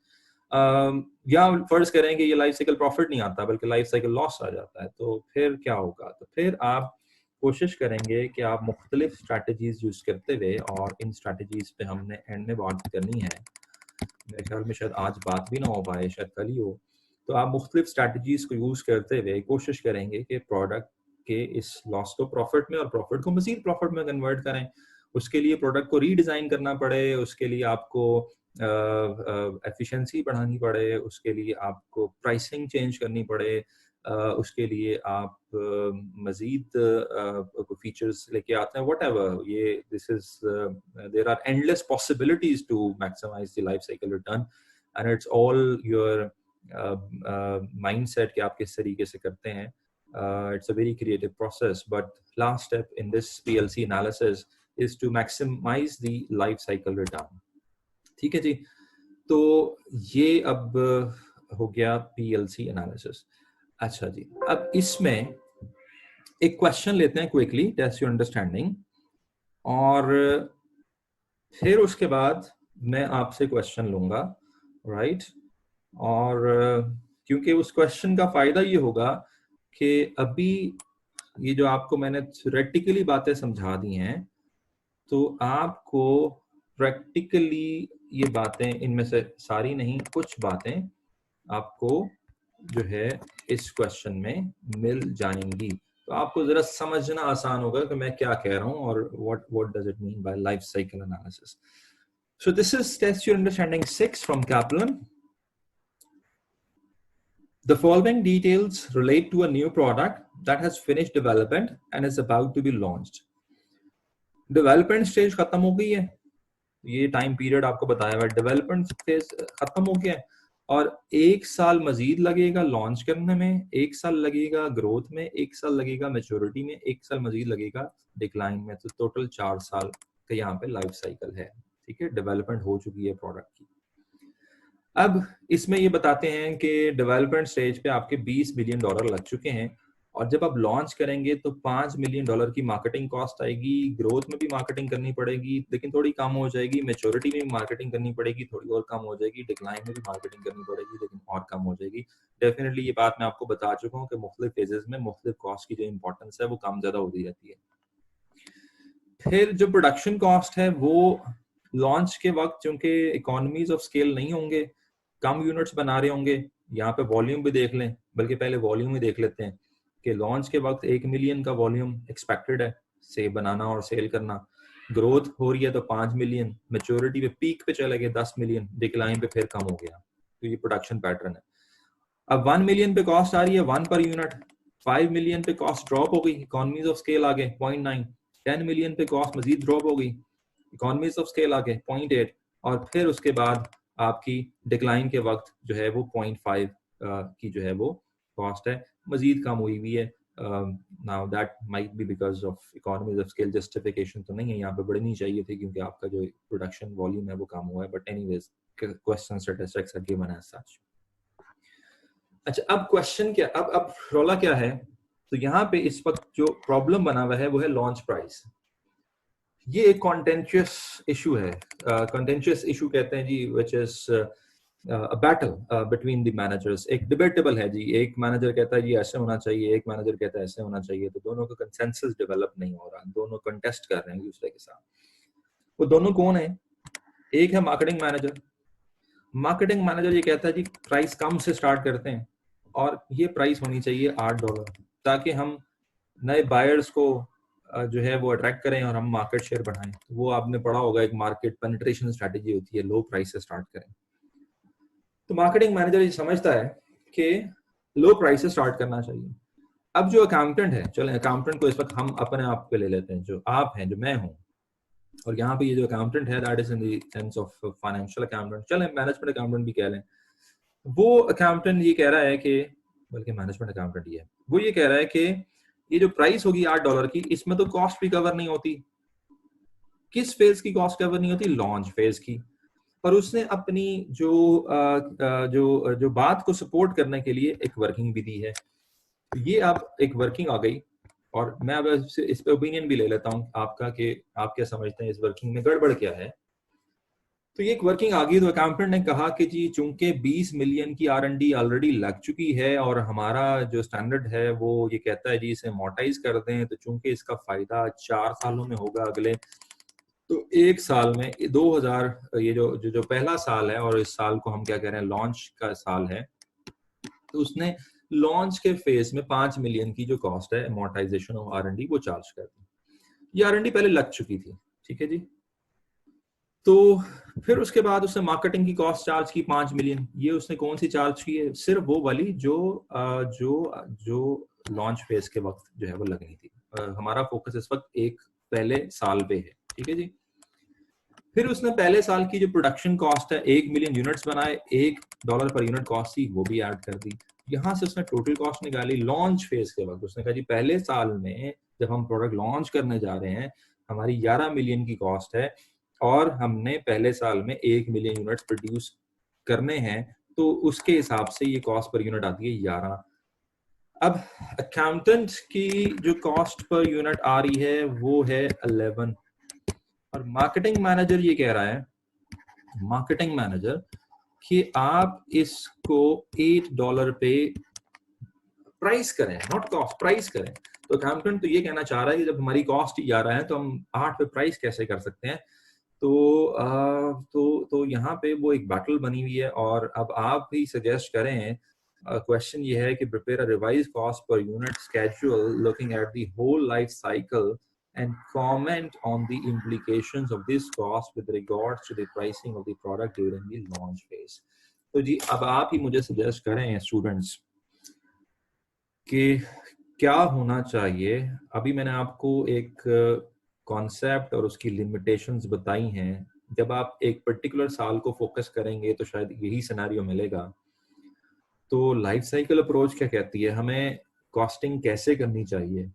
या फर्ज करें कि ये लाइफ साइकिल प्रॉफिट नहीं आता बल्कि लाइफ साइकिल लॉस आ जाता है, तो फिर क्या होगा? तो फिर आप कोशिश करेंगे कि आप मुख्तलिफ स्ट्रैटेजीज यूज करते हुए, और इन स्ट्रैटेजीज पे हमने एंड में बात करनी है, मेरे ख्याल में शायद आज बात भी ना हो पाए, शायद कल ही हो। तो आप मुख्तलिफ स्ट्रैटेजीज को यूज करते हुए कोशिश करेंगे कि प्रोडक्ट के इस लॉस को प्रॉफिट में और प्रॉफिट को मजीद प्रॉफिट में कन्वर्ट करें। उसके लिए प्रोडक्ट को रीडिजाइन करना पड़े, उसके लिए आपको एफिशिएंसी बढ़ानी पड़े, उसके लिए आपको प्राइसिंग चेंज करनी पड़े, उसके लिए आप मजीद फीचर्स लेके आते हैं, व्हाटएवर। ये this is there are endless possibilities to maximise the life cycle return, and it's all your mindset कि आप किस तरीके से करते हैं। It's a very creative process, but last step in this PLC analysis is to maximize the life cycle return. ठीक है जी, तो ये अब हो गया PLC एनालिसिस। अच्छा जी, अब इसमें एक क्वेश्चन लेते हैं क्विकली, टेस्ट योर अंडरस्टैंडिंग, और फिर उसके बाद मैं आपसे क्वेश्चन लूंगा, राइट? और क्योंकि उस क्वेश्चन का फायदा ये होगा कि अभी ये जो आपको मैंने थ्योरेटिकली बातें समझा दी हैं, तो आपको प्रैक्टिकली ये बातें, इनमें से सारी नहीं, कुछ बातें आपको जो है इस क्वेश्चन में मिल जाएंगी, तो आपको जरा समझना आसान होगा कि मैं क्या कह रहा हूं और what does it mean by life cycle analysis. So this is test your understanding 6 from Kaplan. The following details relate to a new product that has finished development and is about to be launched. Development stage खत्म हो गई है, ये time period आपको बताया हुआ है, development stage खत्म हो गया है, और 1 साल मजीद लगेगा लॉन्च करने में, 1 साल लगेगा ग्रोथ में, 1 साल लगेगा मेच्योरिटी में, 1 साल मजीद लगेगा डिक्लाइन में। तो टोटल 4 साल का यहाँ पे लाइफ साइकिल है। ठीक है, डेवलपमेंट हो चुकी है प्रोडक्ट की। अब इसमें ये बताते हैं कि डेवलपमेंट स्टेज पे आपके $20 मिलियन लग चुके हैं, और जब आप लॉन्च करेंगे तो $5 मिलियन की मार्केटिंग कॉस्ट आएगी। ग्रोथ में भी मार्केटिंग करनी पड़ेगी, लेकिन थोड़ी कम हो जाएगी। मैच्योरिटी में भी मार्केटिंग करनी पड़ेगी, थोड़ी और कम हो जाएगी। डिक्लाइन में भी मार्केटिंग करनी पड़ेगी, लेकिन और कम हो जाएगी। डेफिनेटली ये बात मैं आपको बता चुका हूँ कि मुख्तलिफ फेजेस में मुख्तलिफ कॉस्ट की जो इंपॉर्टेंस है वो कम ज्यादा होती रहती है। फिर जो प्रोडक्शन कॉस्ट है वो लॉन्च के वक्त चूंकि इकोनॉमीज ऑफ स्केल नहीं होंगे, कम यूनिट्स बना रहे होंगे। यहाँ पे वॉल्यूम भी देख लें, बल्कि पहले वॉल्यूम ही देख लेते हैं कि लॉन्च के वक्त 1 मिलियन का वॉल्यूम एक्सपेक्टेड है से बनाना और सेल करना। ग्रोथ हो रही है तो 5 मिलियन, मेच्योरिटी पे पीक पे चले गए 10 मिलियन, डिक्लाइन पे फिर कम हो गया। तो ये प्रोडक्शन पैटर्न है। अब 1 मिलियन पे कॉस्ट आ रही है 1 पर यूनिट, 5 मिलियन पे कॉस्ट ड्रॉप हो गई, इकोनॉमीज ऑफ स्केल आ गए 0.9, 10 मिलियन पे कॉस्ट मजीद ड्रॉप हो गई, इकोनॉमीज ऑफ स्केल आ गए 0.8, और फिर उसके बाद आपकी डिक्लाइन के वक्त जो है वो 0.5 की जो है वो कॉस्ट है, मजीद कम हुई हुई है। Now that might be because of economies of scale, justification तो नहीं है, यहाँ पे बढ़नी चाहिए थी क्योंकि आपका जो प्रोडक्शन वॉल्यूम है वो कम हुआ है। But anyways question statistics are given as such. अच्छा, अब क्वेश्चन क्या, अब रोला क्या है? तो यहाँ पे इस वक्त जो प्रॉब्लम बना हुआ है वो है लॉन्च प्राइस। ये एक कॉन्टेंशियस इशू है। कॉन्टेंशियस इशू कहते हैं जी, which is battle between the managers. एक डिबेटेबल है जी, एक मैनेजर कहता है जी ऐसे होना चाहिए, एक मैनेजर कहता है ऐसे होना चाहिए। तो दोनों का कंसेंसस डेवलप नहीं हो रहा, दोनों कंटेस्ट कर रहे हैं दूसरे के साथ। वो दोनों कौन है? एक है मार्केटिंग मैनेजर। मार्केटिंग मैनेजर ये कहता है जी प्राइस कम से स्टार्ट करते हैं, और ये प्राइस होनी चाहिए $8, ताकि हम नए बायर्स को जो है वो अट्रैक्ट करें और हम मार्केट शेयर बढ़ाएं। वो आपने पढ़ा होगा, एक मार्केट पेनिट्रेशन स्ट्रेटेजी होती है, लो प्राइस से स्टार्ट करें। तो मार्केटिंग मैनेजर ये समझता है कि लो प्राइस से स्टार्ट करना चाहिए। अब जो अकाउंटेंट है, चलें अकाउंटेंट को इस वक्त हम अपने आप पे ले लेते हैं, जो आप हैं, जो मैं हूं, और यहाँ पे ये जो अकाउंटेंट है that is in the sense of financial accountant, चलें मैनेजमेंट अकाउंटेंट भी कह लें। वो अकाउंटेंट ये कह रहा है कि, बल्कि मैनेजमेंट अकाउंटेंट ही है, वो ये कह रहा है कि ये जो प्राइस होगी $8 की, इसमें तो कॉस्ट भी कवर नहीं होती। किस फेज की कॉस्ट कवर नहीं होती? लॉन्च फेज की। और उसने अपनी जो बात को सपोर्ट करने के लिए एक वर्किंग भी दी है। तो ये अब एक वर्किंग आ गई, और मैं अब इस पे ओपिनियन भी ले लेता हूँ आपका कि आप क्या समझते हैं इस वर्किंग में गड़बड़ क्या है। तो ये एक वर्किंग आ गई। तो अकाउंटेंट ने कहा कि जी चूंकि 20 मिलियन की R&D ऑलरेडी लग चुकी है, और हमारा जो स्टैंडर्ड है वो ये कहता है जी इसे मोटाइज कर दें, तो चूंकि इसका फायदा 4 सालों में होगा अगले, तो 1 साल में 2000, ये जो पहला साल है, और इस साल को हम क्या कह रहे हैं लॉन्च का साल है, तो उसने लॉन्च के फेज में 5 मिलियन की जो कॉस्ट है अमोर्टाइजेशन ऑफ R&D वो चार्ज कर दी। ये R&D पहले लग चुकी थी, ठीक है जी। तो फिर उसके बाद उसने मार्केटिंग की कॉस्ट चार्ज की 5 मिलियन। ये उसने कौन सी चार्ज की है? सिर्फ वो वाली जो जो लॉन्च फेज के वक्त जो है वो लगनी थी। हमारा फोकस इस वक्त एक पहले साल पे है, ठीक है जी। फिर उसने पहले साल की जो प्रोडक्शन कॉस्ट है, 1 मिलियन यूनिट्स बनाए, $1 पर यूनिट कॉस्ट थी, वो भी ऐड कर दी। यहाँ से उसने टोटल कॉस्ट निकाली लॉन्च फेज के वक्त। उसने कहा जी पहले साल में जब हम प्रोडक्ट लॉन्च करने जा रहे हैं, हमारी 11 मिलियन की कॉस्ट है, और हमने पहले साल में 1 मिलियन यूनिट्स प्रोड्यूस करने हैं, तो उसके हिसाब से ये कॉस्ट पर यूनिट आती है 11। अब अकाउंटेंट की जो कॉस्ट पर यूनिट आ रही है वो है 11, और मार्केटिंग मैनेजर ये कह रहा है, मार्केटिंग मैनेजर, कि आप इसको $8 पे प्राइस करें, नॉट कॉस्ट, प्राइस करें। तो अकाउंटेंट तो ये कहना चाह रहा है कि जब हमारी कॉस्ट ही 11 है तो हम 8 पे प्राइस कैसे कर सकते हैं? तो यहाँ पे वो एक बैटल बनी हुई है। और अब आप भी सजेस्ट करें, क्वेश्चन ये है कि prepare a revise cost per unit schedule looking at the whole life cycle and comment on the implications of this cost with regards to the pricing of the product during the launch phase. तो जी अब आप ही मुझे suggest करें students कि क्या होना चाहिए। अभी मैंने आपको एक कॉन्सेप्ट और उसकी लिमिटेशंस बताई हैं। जब आप एक पर्टिकुलर साल को फोकस करेंगे तो शायद यही सिनेरियो मिलेगा तो लाइफ साइकिल अप्रोच क्या कहती है, हमें कॉस्टिंग कैसे करनी चाहिए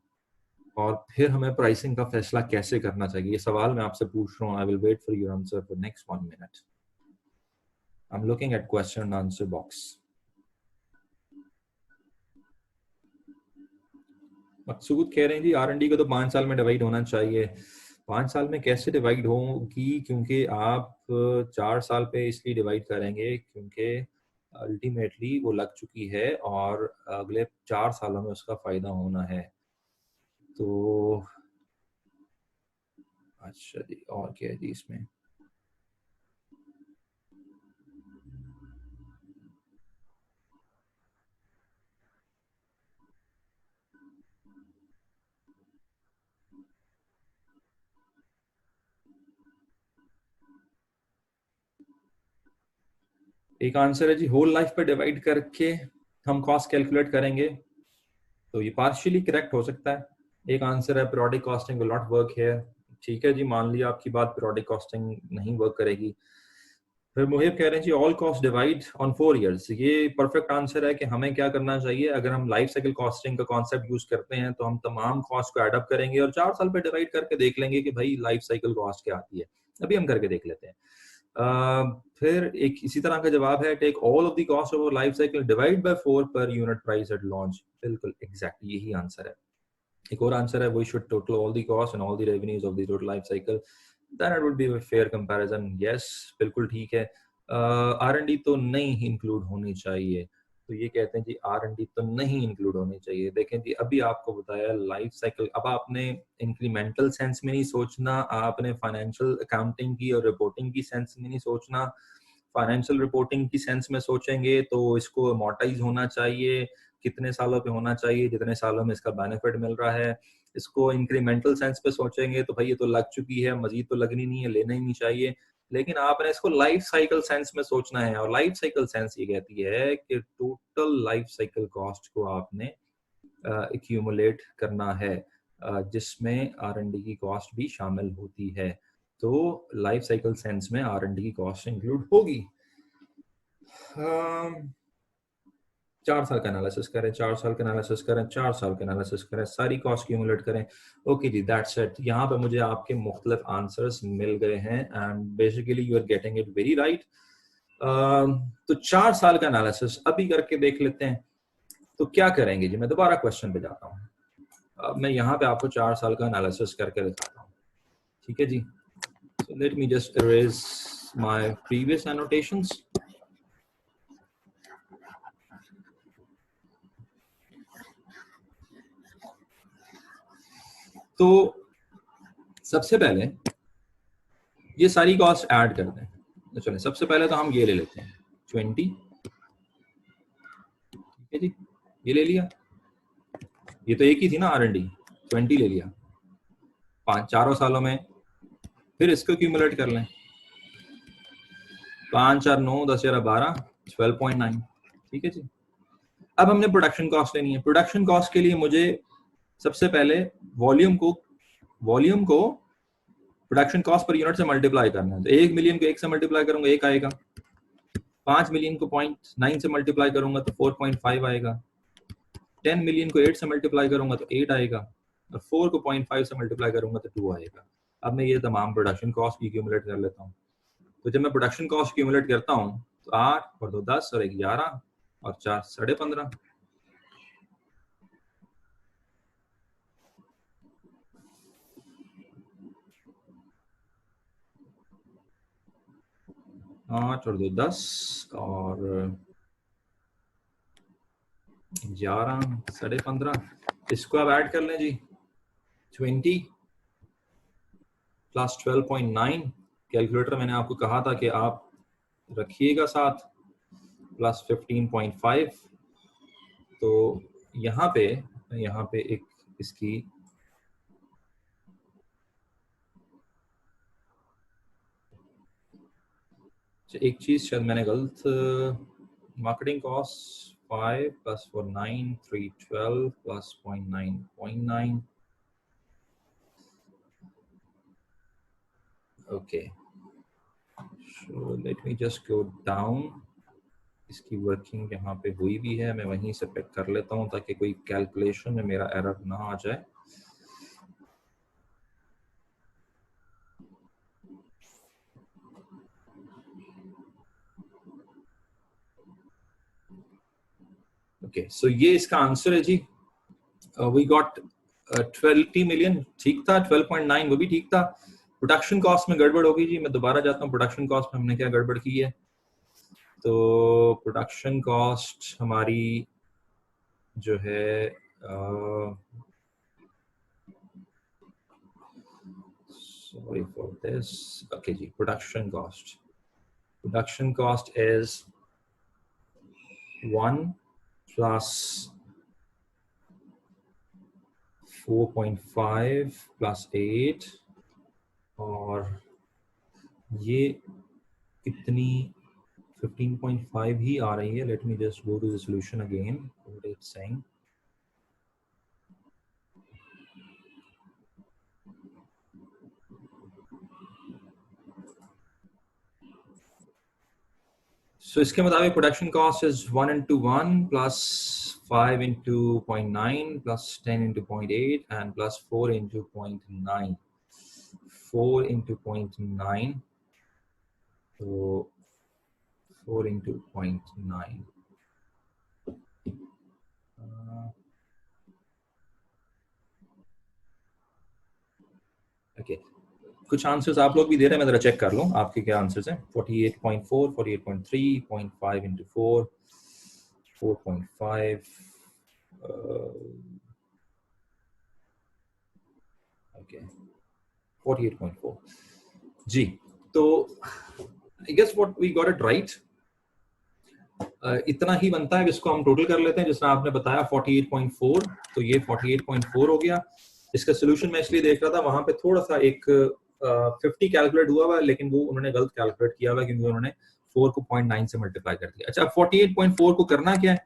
और फिर हमें प्राइसिंग का फैसला कैसे करना चाहिए, ये सवाल मैं आपसे पूछ रहा हूँ. I will wait for your answer for next 1 minute. I am looking at question and answer box. Maqsood कह रहे हैं जी R&D को तो 5 साल में डिवाइड होना चाहिए. 5 साल में कैसे डिवाइड होगी, क्योंकि आप 4 साल पे इसलिए डिवाइड करेंगे क्योंकि अल्टीमेटली वो लग चुकी है और अगले 4 सालों में उसका फायदा होना है. तो अच्छा जी, और क्या है जी इसमें. एक आंसर है जी, होल लाइफ पे डिवाइड करके हम कॉस्ट कैलकुलेट करेंगे, तो ये पार्शियली करेक्ट हो सकता है. एक आंसर है periodic costing will not work here. ठीक है जी, मान लिया आपकी बात, पीरियोडिक कॉस्टिंग नहीं वर्क करेगी. फिर मुहिब कह रहे हैं ji all cost divide on 4 years. ये परफेक्ट आंसर है कि हमें क्या करना चाहिए, अगर हम लाइफ साइकिल कॉस्टिंग का कॉन्सेप्ट यूज करते हैं तो हम तमाम कॉस्ट को एडअप करेंगे और 4 साल पे डिवाइड करके देख लेंगे कि भाई लाइफ साइकिल कॉस्ट क्या आती है. अभी हम करके देख लेते हैं. फिर एक इसी तरह का जवाब है, take all of the cost over life cycle divide by 4 per unit price at launch. बिल्कुल एग्जैक्टली यही आंसर है. एक और आंसर है, we should total all the cost and all the revenues of the total life cycle, then it would be a fair comparison. Yes, बिल्कुल ठीक है. R&D तो नहीं इंक्लूड होनी चाहिए. तो ये कहते हैं जी R&D तो नहीं इंक्लूड होनी चाहिए. देखें जी, अभी आपको बताया लाइफ साइकिल. अब आपने इंक्रीमेंटल सेंस में नहीं सोचना, आपने फाइनेंशियल अकाउंटिंग की और रिपोर्टिंग की सेंस में नहीं सोचना. फाइनेंशियल रिपोर्टिंग की सेंस में सोचेंगे तो इसको अमोर्टाइज होना चाहिए, कितने सालों पे होना चाहिए, जितने सालों में इसका बेनिफिट मिल रहा है. इसको इंक्रीमेंटल सेंस पे सोचेंगे तो भाई ये तो लग चुकी है, मजीद तो लगनी नहीं है, लेना ही नहीं चाहिए. लेकिन आपने इसको लाइफ साइकिल सेंस में सोचना है, और लाइफ साइकिल सेंस ये कहती है कि टोटल लाइफ साइकिल कॉस्ट को आपने एक्यूमुलेट करना है, जिसमें R&D की कॉस्ट भी शामिल होती है. तो लाइफ साइकिल सेंस में R&D की कॉस्ट इंक्लूड होगी. 4 साल का एनालिसिस करें, 4 साल का एनालिसिस करें, 4 साल का एनालिसिस करें, सारी कॉस्ट क्यूमुलेट करें. ओके जी, दैट्स इट. यहाँ पे मुझे आपके मुख्तलिफ आंसर्स मिल गए हैं and basically you are getting it very right. तो 4 साल का एनालिसिस अभी करके देख लेते हैं. तो क्या करेंगे जी, मैं दोबारा क्वेश्चन पे जाता हूँ. अब मैं यहाँ पे आपको 4 साल का एनालिसिस करके दिखाता हूँ. ठीक है जी. So let me just erase my previous annotations. तो सबसे पहले ये सारी कॉस्ट ऐड कर दें. तो चलें, सबसे पहले तो हम ये ले लेते हैं 20. ठीक है जी, ये ले लिया. ये तो एक ही थी ना R&D. 20 ले लिया 4 सालों में. फिर इसको क्यूमुलेट कर लें. 5 4 9 10 11 12 12.9. ठीक है जी. अब हमने प्रोडक्शन कॉस्ट लेनी है. प्रोडक्शन कॉस्ट के लिए मुझे सबसे पहले वॉल्यूम को प्रोडक्शन कॉस्ट पर यूनिट से मल्टीप्लाई करना है. तो 1 मिलियन को 1 से मल्टीप्लाई करूंगा 1 आएगा. 5 मिलियन को 0.9 से मल्टीप्लाई करूंगा तो 4.5 आएगा. 10 मिलियन को 8 से मल्टीप्लाई करूंगा तो 8 आएगा. और 4 को 0.5 से मल्टीप्लाई करूंगा तो 2 आएगा. अब मैं ये तमाम प्रोडक्शन कॉस्ट की क्यूमुलेट कर लेता हूँ. तो जब मैं प्रोडक्शन कॉस्ट क्यूमुलेट करता हूँ तो 8 और 2 10 और 1 11 और 4 15.5. आठ और 2 10 और 11 15.5. इसको अब ऐड कर लें जी. 20 प्लस 12.9. कैलकुलेटर मैंने आपको कहा था कि आप रखिएगा साथ. प्लस 15.5. तो यहाँ पे एक इसकी एक चीज शायद मैंने गलत. Marketing cost 5 plus 4 9 3 12 plus 0.9. Okay, so let me just go down. इसकी वर्किंग यहाँ पे हुई भी है, मैं वहीं से पिक कर लेता हूँ ताकि कोई कैलकुलेशन में मेरा एरर ना आ जाए। ओके, सो ये इसका आंसर है जी। वी गॉट 20 मिलियन, ठीक था। 12.9 वो भी ठीक था। प्रोडक्शन कॉस्ट में गड़बड़ होगी जी, मैं दोबारा जाता हूँ प्रोडक्शन कॉस्ट में हमने क्या गड़बड़ की है। तो प्रोडक्शन कॉस्ट हमारी जो है सॉरी फॉर दिस, ओके जी, production cost is 1 plus 4.5 plus 8, और ये कितनी 15.5 ही आ रही है। Let me just go to the solution again, what it's saying. So इसके मुताबिक production cost is 1 into 1 plus 5 into 0.9 plus 10 into 0.8 and plus 4 into 0.9. 4 into 0.9, so 4 into 0.9. Okay. कुछ आंसर्स आप लोग भी दे रहे हैं, मैं जरा चेक कर लूं आपके क्या आंसर्स हैं। 48.4, 48.3, 0.5 into 4, 4.5, ओके 48.4 जी। तो I guess what we got it right, इतना ही बनता है। इसको हम टोटल कर लेते हैं, जिसने आपने बताया 48.4, तो ये 48.4 हो गया। इसका सोल्यूशन मैं इसलिए देख रहा था, वहां पे थोड़ा सा एक 50 कैलकुलेट हुआ हुआ, लेकिन वो उन्होंने गलत कैलकुलेट किया हुआ क्योंकि उन्होंने 4 को 0.9 से मल्टीप्लाई कर दिया। अच्छा, 48.4 को करना क्या है,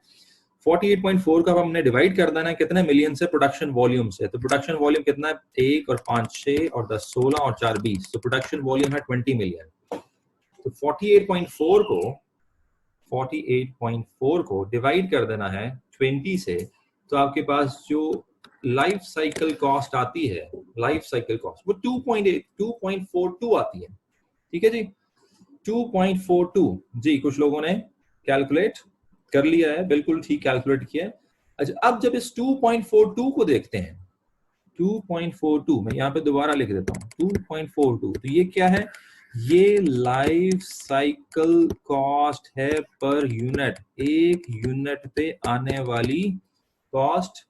48.4 का हमने डिवाइड कर देना है कितने मिलियन से, प्रोडक्शन वॉल्यूम से। तो प्रोडक्शन वॉल्यूम कितना है, 1 और 5 6 और 10 16 और 4 20, तो प्रोडक्शन वॉल्यूम है 20 मिलियन। तो 48.4 को डिवाइड कर देना है 20 से, तो आपके पास जो लाइफ साइकिल कॉस्ट आती है, लाइफ साइकिल कॉस्ट वो 2.42 आती है। ठीक है जी, 2.42 जी। कुछ लोगों ने कैलकुलेट कर लिया है, बिल्कुल ठीक कैलकुलेट किया है। अच्छा, अब जब इस 2.42 को देखते हैं, 2.42 मैं यहाँ पे दोबारा लिख देता हूँ, 2.42, तो ये क्या है, ये लाइफ साइकिल कॉस्ट है पर यूनिट, एक यूनिट पे आने वाली कॉस्ट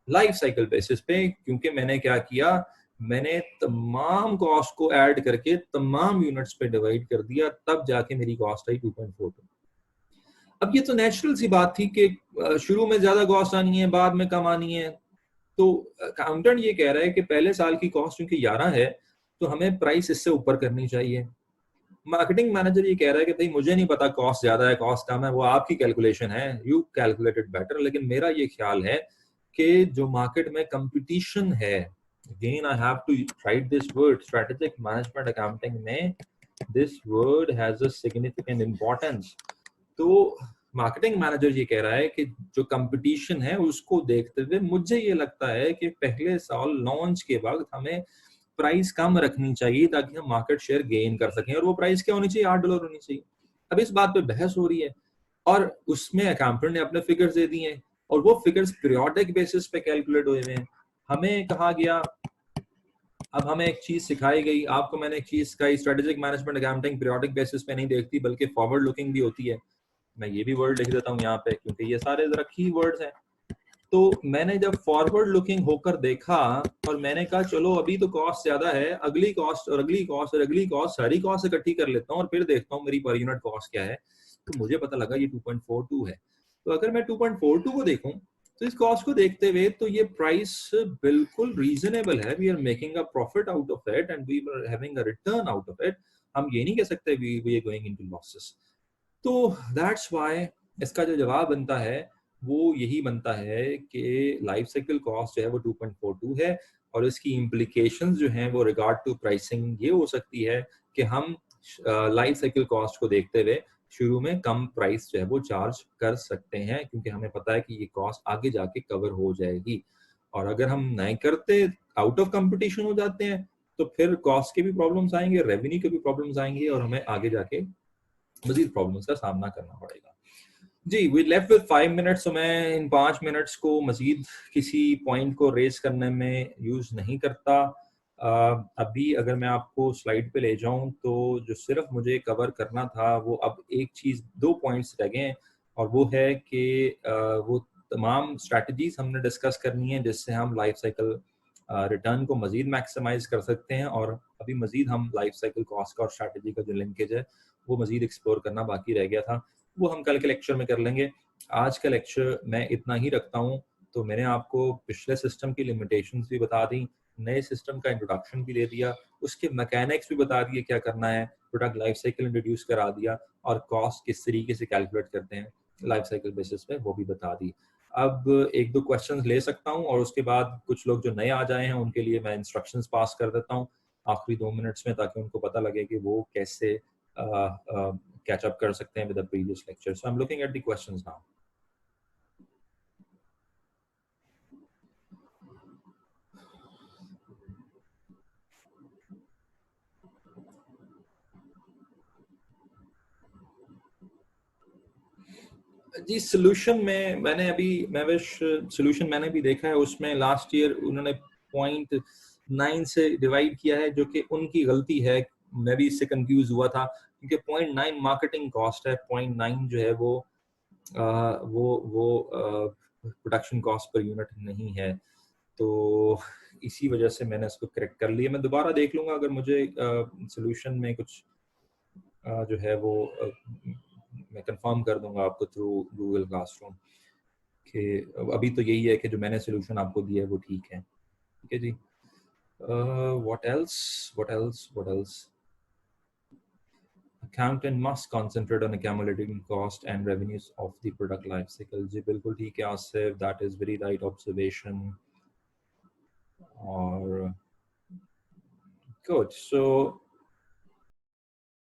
लाइफ साइकिल बेसिस पे। क्योंकि मैंने क्या किया, मैंने तमाम कॉस्ट को ऐड करके तमाम यूनिट्स पे डिवाइड कर दिया, तब जाके मेरी कॉस्ट आई 2.42। अब ये तो नेचुरल सी बात थी कि शुरू में ज्यादा कॉस्ट आनी है, बाद में कम आनी है। तो अकाउंटेंट ये कह रहा है कि पहले साल की कॉस्ट क्योंकि 11 है, तो हमें प्राइस इससे ऊपर करनी चाहिए। मार्केटिंग मैनेजर ये कह रहा है कि भाई मुझे नहीं पता कॉस्ट ज्यादा है कॉस्ट कम है, वो आपकी कैलकुलेशन है, यू कैलकुलेटेड बेटर। लेकिन मेरा ये ख्याल है कि जो मार्केट में कंपटीशन है, again I have to write this word, strategic management accounting में this word has a significant importance. तो मार्केटिंग मैनेजर ये कह रहा है कि जो कंपटीशन है उसको देखते हुए मुझे ये लगता है कि पहले साल लॉन्च के बाद हमें प्राइस कम रखनी चाहिए ताकि हम मार्केट शेयर गेन कर सकें। और वो प्राइस क्या होनी चाहिए, $8 होनी चाहिए। अब इस बात पे बहस हो रही है और उसमें अकाउंटेंट ने अपने फिगर्स दे दिए हैं, और वो फिगर्स पीरियोडिक बेसिस पे कैलकुलेट हुए हैं। हमें कहा गया, अब हमें एक चीज सिखाई गई, आपको मैंने एक चीज सिखाई, strategic management accounting periodic basis पे नहीं देखती बल्कि फॉरवर्ड लुकिंग भी होती है। मैं ये भी वर्ड लिख देता हूँ यहाँ पे क्योंकि ये सारे जरा की वर्ड्स हैं। तो मैंने जब फॉरवर्ड लुकिंग होकर देखा और मैंने कहा चलो अभी तो कॉस्ट ज्यादा है, अगली कॉस्ट और अगली कॉस्ट और अगली कॉस्ट, सारी कॉस्ट इकट्ठी कर लेता हूँ और फिर देखता हूँ मेरी पर यूनिट कॉस्ट क्या है, तो मुझे पता लगा ये 2.42 है। तो अगर मैं 2.42 को देखूं तो इस कॉस्ट को देखते हुए तो ये प्राइस बिल्कुल रीजनेबल है। We are making a profit out of it and we are having a return out of it. हम ये नहीं कह सकते we are going into losses. तो दैट्स व्हाई इसका जो जवाब बनता है वो यही बनता है कि लाइफ साइकिल कॉस्ट जो है वो 2.42 है, और इसकी इम्प्लीकेशंस जो हैं वो रिगार्ड टू प्राइसिंग ये हो सकती है कि हम लाइफ साइकिल कॉस्ट को देखते हुए शुरू में कम प्राइस जो है वो चार्ज कर सकते हैं, क्योंकि हमें पता है कि ये कॉस्ट आगे जाके कवर हो जाएगी। और अगर हम नहीं करते, आउट ऑफ कंपटीशन हो जाते हैं, तो फिर कॉस्ट के भी प्रॉब्लम्स आएंगे, रेवेन्यू के भी प्रॉब्लम्स आएंगे, और हमें आगे जाके मजीद प्रॉब्लम्स का सामना करना पड़ेगा। जी, वी लेफ्ट विद 5 मिनट्स, तो मैं इन 5 मिनट्स को मजीद किसी पॉइंट को रेज करने में यूज नहीं करता। अभी अगर मैं आपको स्लाइड पे ले जाऊं, तो जो सिर्फ मुझे कवर करना था वो अब एक चीज, 2 पॉइंट्स रह गए हैं, और वो है कि वो तमाम स्ट्रैटेजीज हमने डिस्कस करनी है जिससे हम लाइफ साइकिल रिटर्न को मजीद मैक्सिमाइज कर सकते हैं। और अभी मजीद हम लाइफ साइकिल कॉस्ट का और स्ट्रैटेजी का जो लिंकेज है वो मजीद एक्सप्लोर करना बाकी रह गया था, वो हम कल के लेक्चर में कर लेंगे। आज का लेक्चर मैं इतना ही रखता हूँ। तो मैंने आपको पिछले सिस्टम की लिमिटेशंस भी बता दी, नए सिस्टम का इंट्रोडक्शन भी दे दिया, उसके मैकेनिक्स भी बता दिए क्या करना है, प्रोडक्ट लाइफ साइकिल इंट्रोड्यूस करा दिया, और कॉस्ट किस तरीके से कैलकुलेट करते हैं लाइफ साइकिल बेसिस पे वो भी बता दी। अब एक दो क्वेश्चंस ले सकता हूँ, और उसके बाद कुछ लोग जो नए आ जाए हैं उनके लिए मैं इंस्ट्रक्शंस पास कर देता हूँ आखिरी 2 मिनट्स में, ताकि उनको पता लगे कि वो कैसे catch up कर सकते हैं with the previous lecture. So I'm looking at the questions now. जी, सोल्यूशन में सोल्यूशन मैंने भी देखा है, उसमें लास्ट ईयर उन्होंने 0.9 से डिवाइड किया है, जो कि उनकी गलती है। मैं भी इससे कंफ्यूज हुआ था, क्योंकि 0.9 मार्केटिंग कॉस्ट है, 0.9 जो है वो प्रोडक्शन कॉस्ट पर यूनिट नहीं है। तो इसी वजह से मैंने इसको करेक्ट कर लिया। मैं दोबारा देख लूंगा अगर मुझे सोल्यूशन में कुछ जो है वो मैं कंफर्म कर दूंगा आपको थ्रू गूगल क्लासरूम कि अभी तो यही है कि जो मैंने सोल्यूशन आपको दिया है वो ठीक है। ठीक है जी। What else accountant must concentrate on accumulating cost and revenues of the product life cycle. जी बिल्कुल ठीक है Asif, that is very right observation. और good, so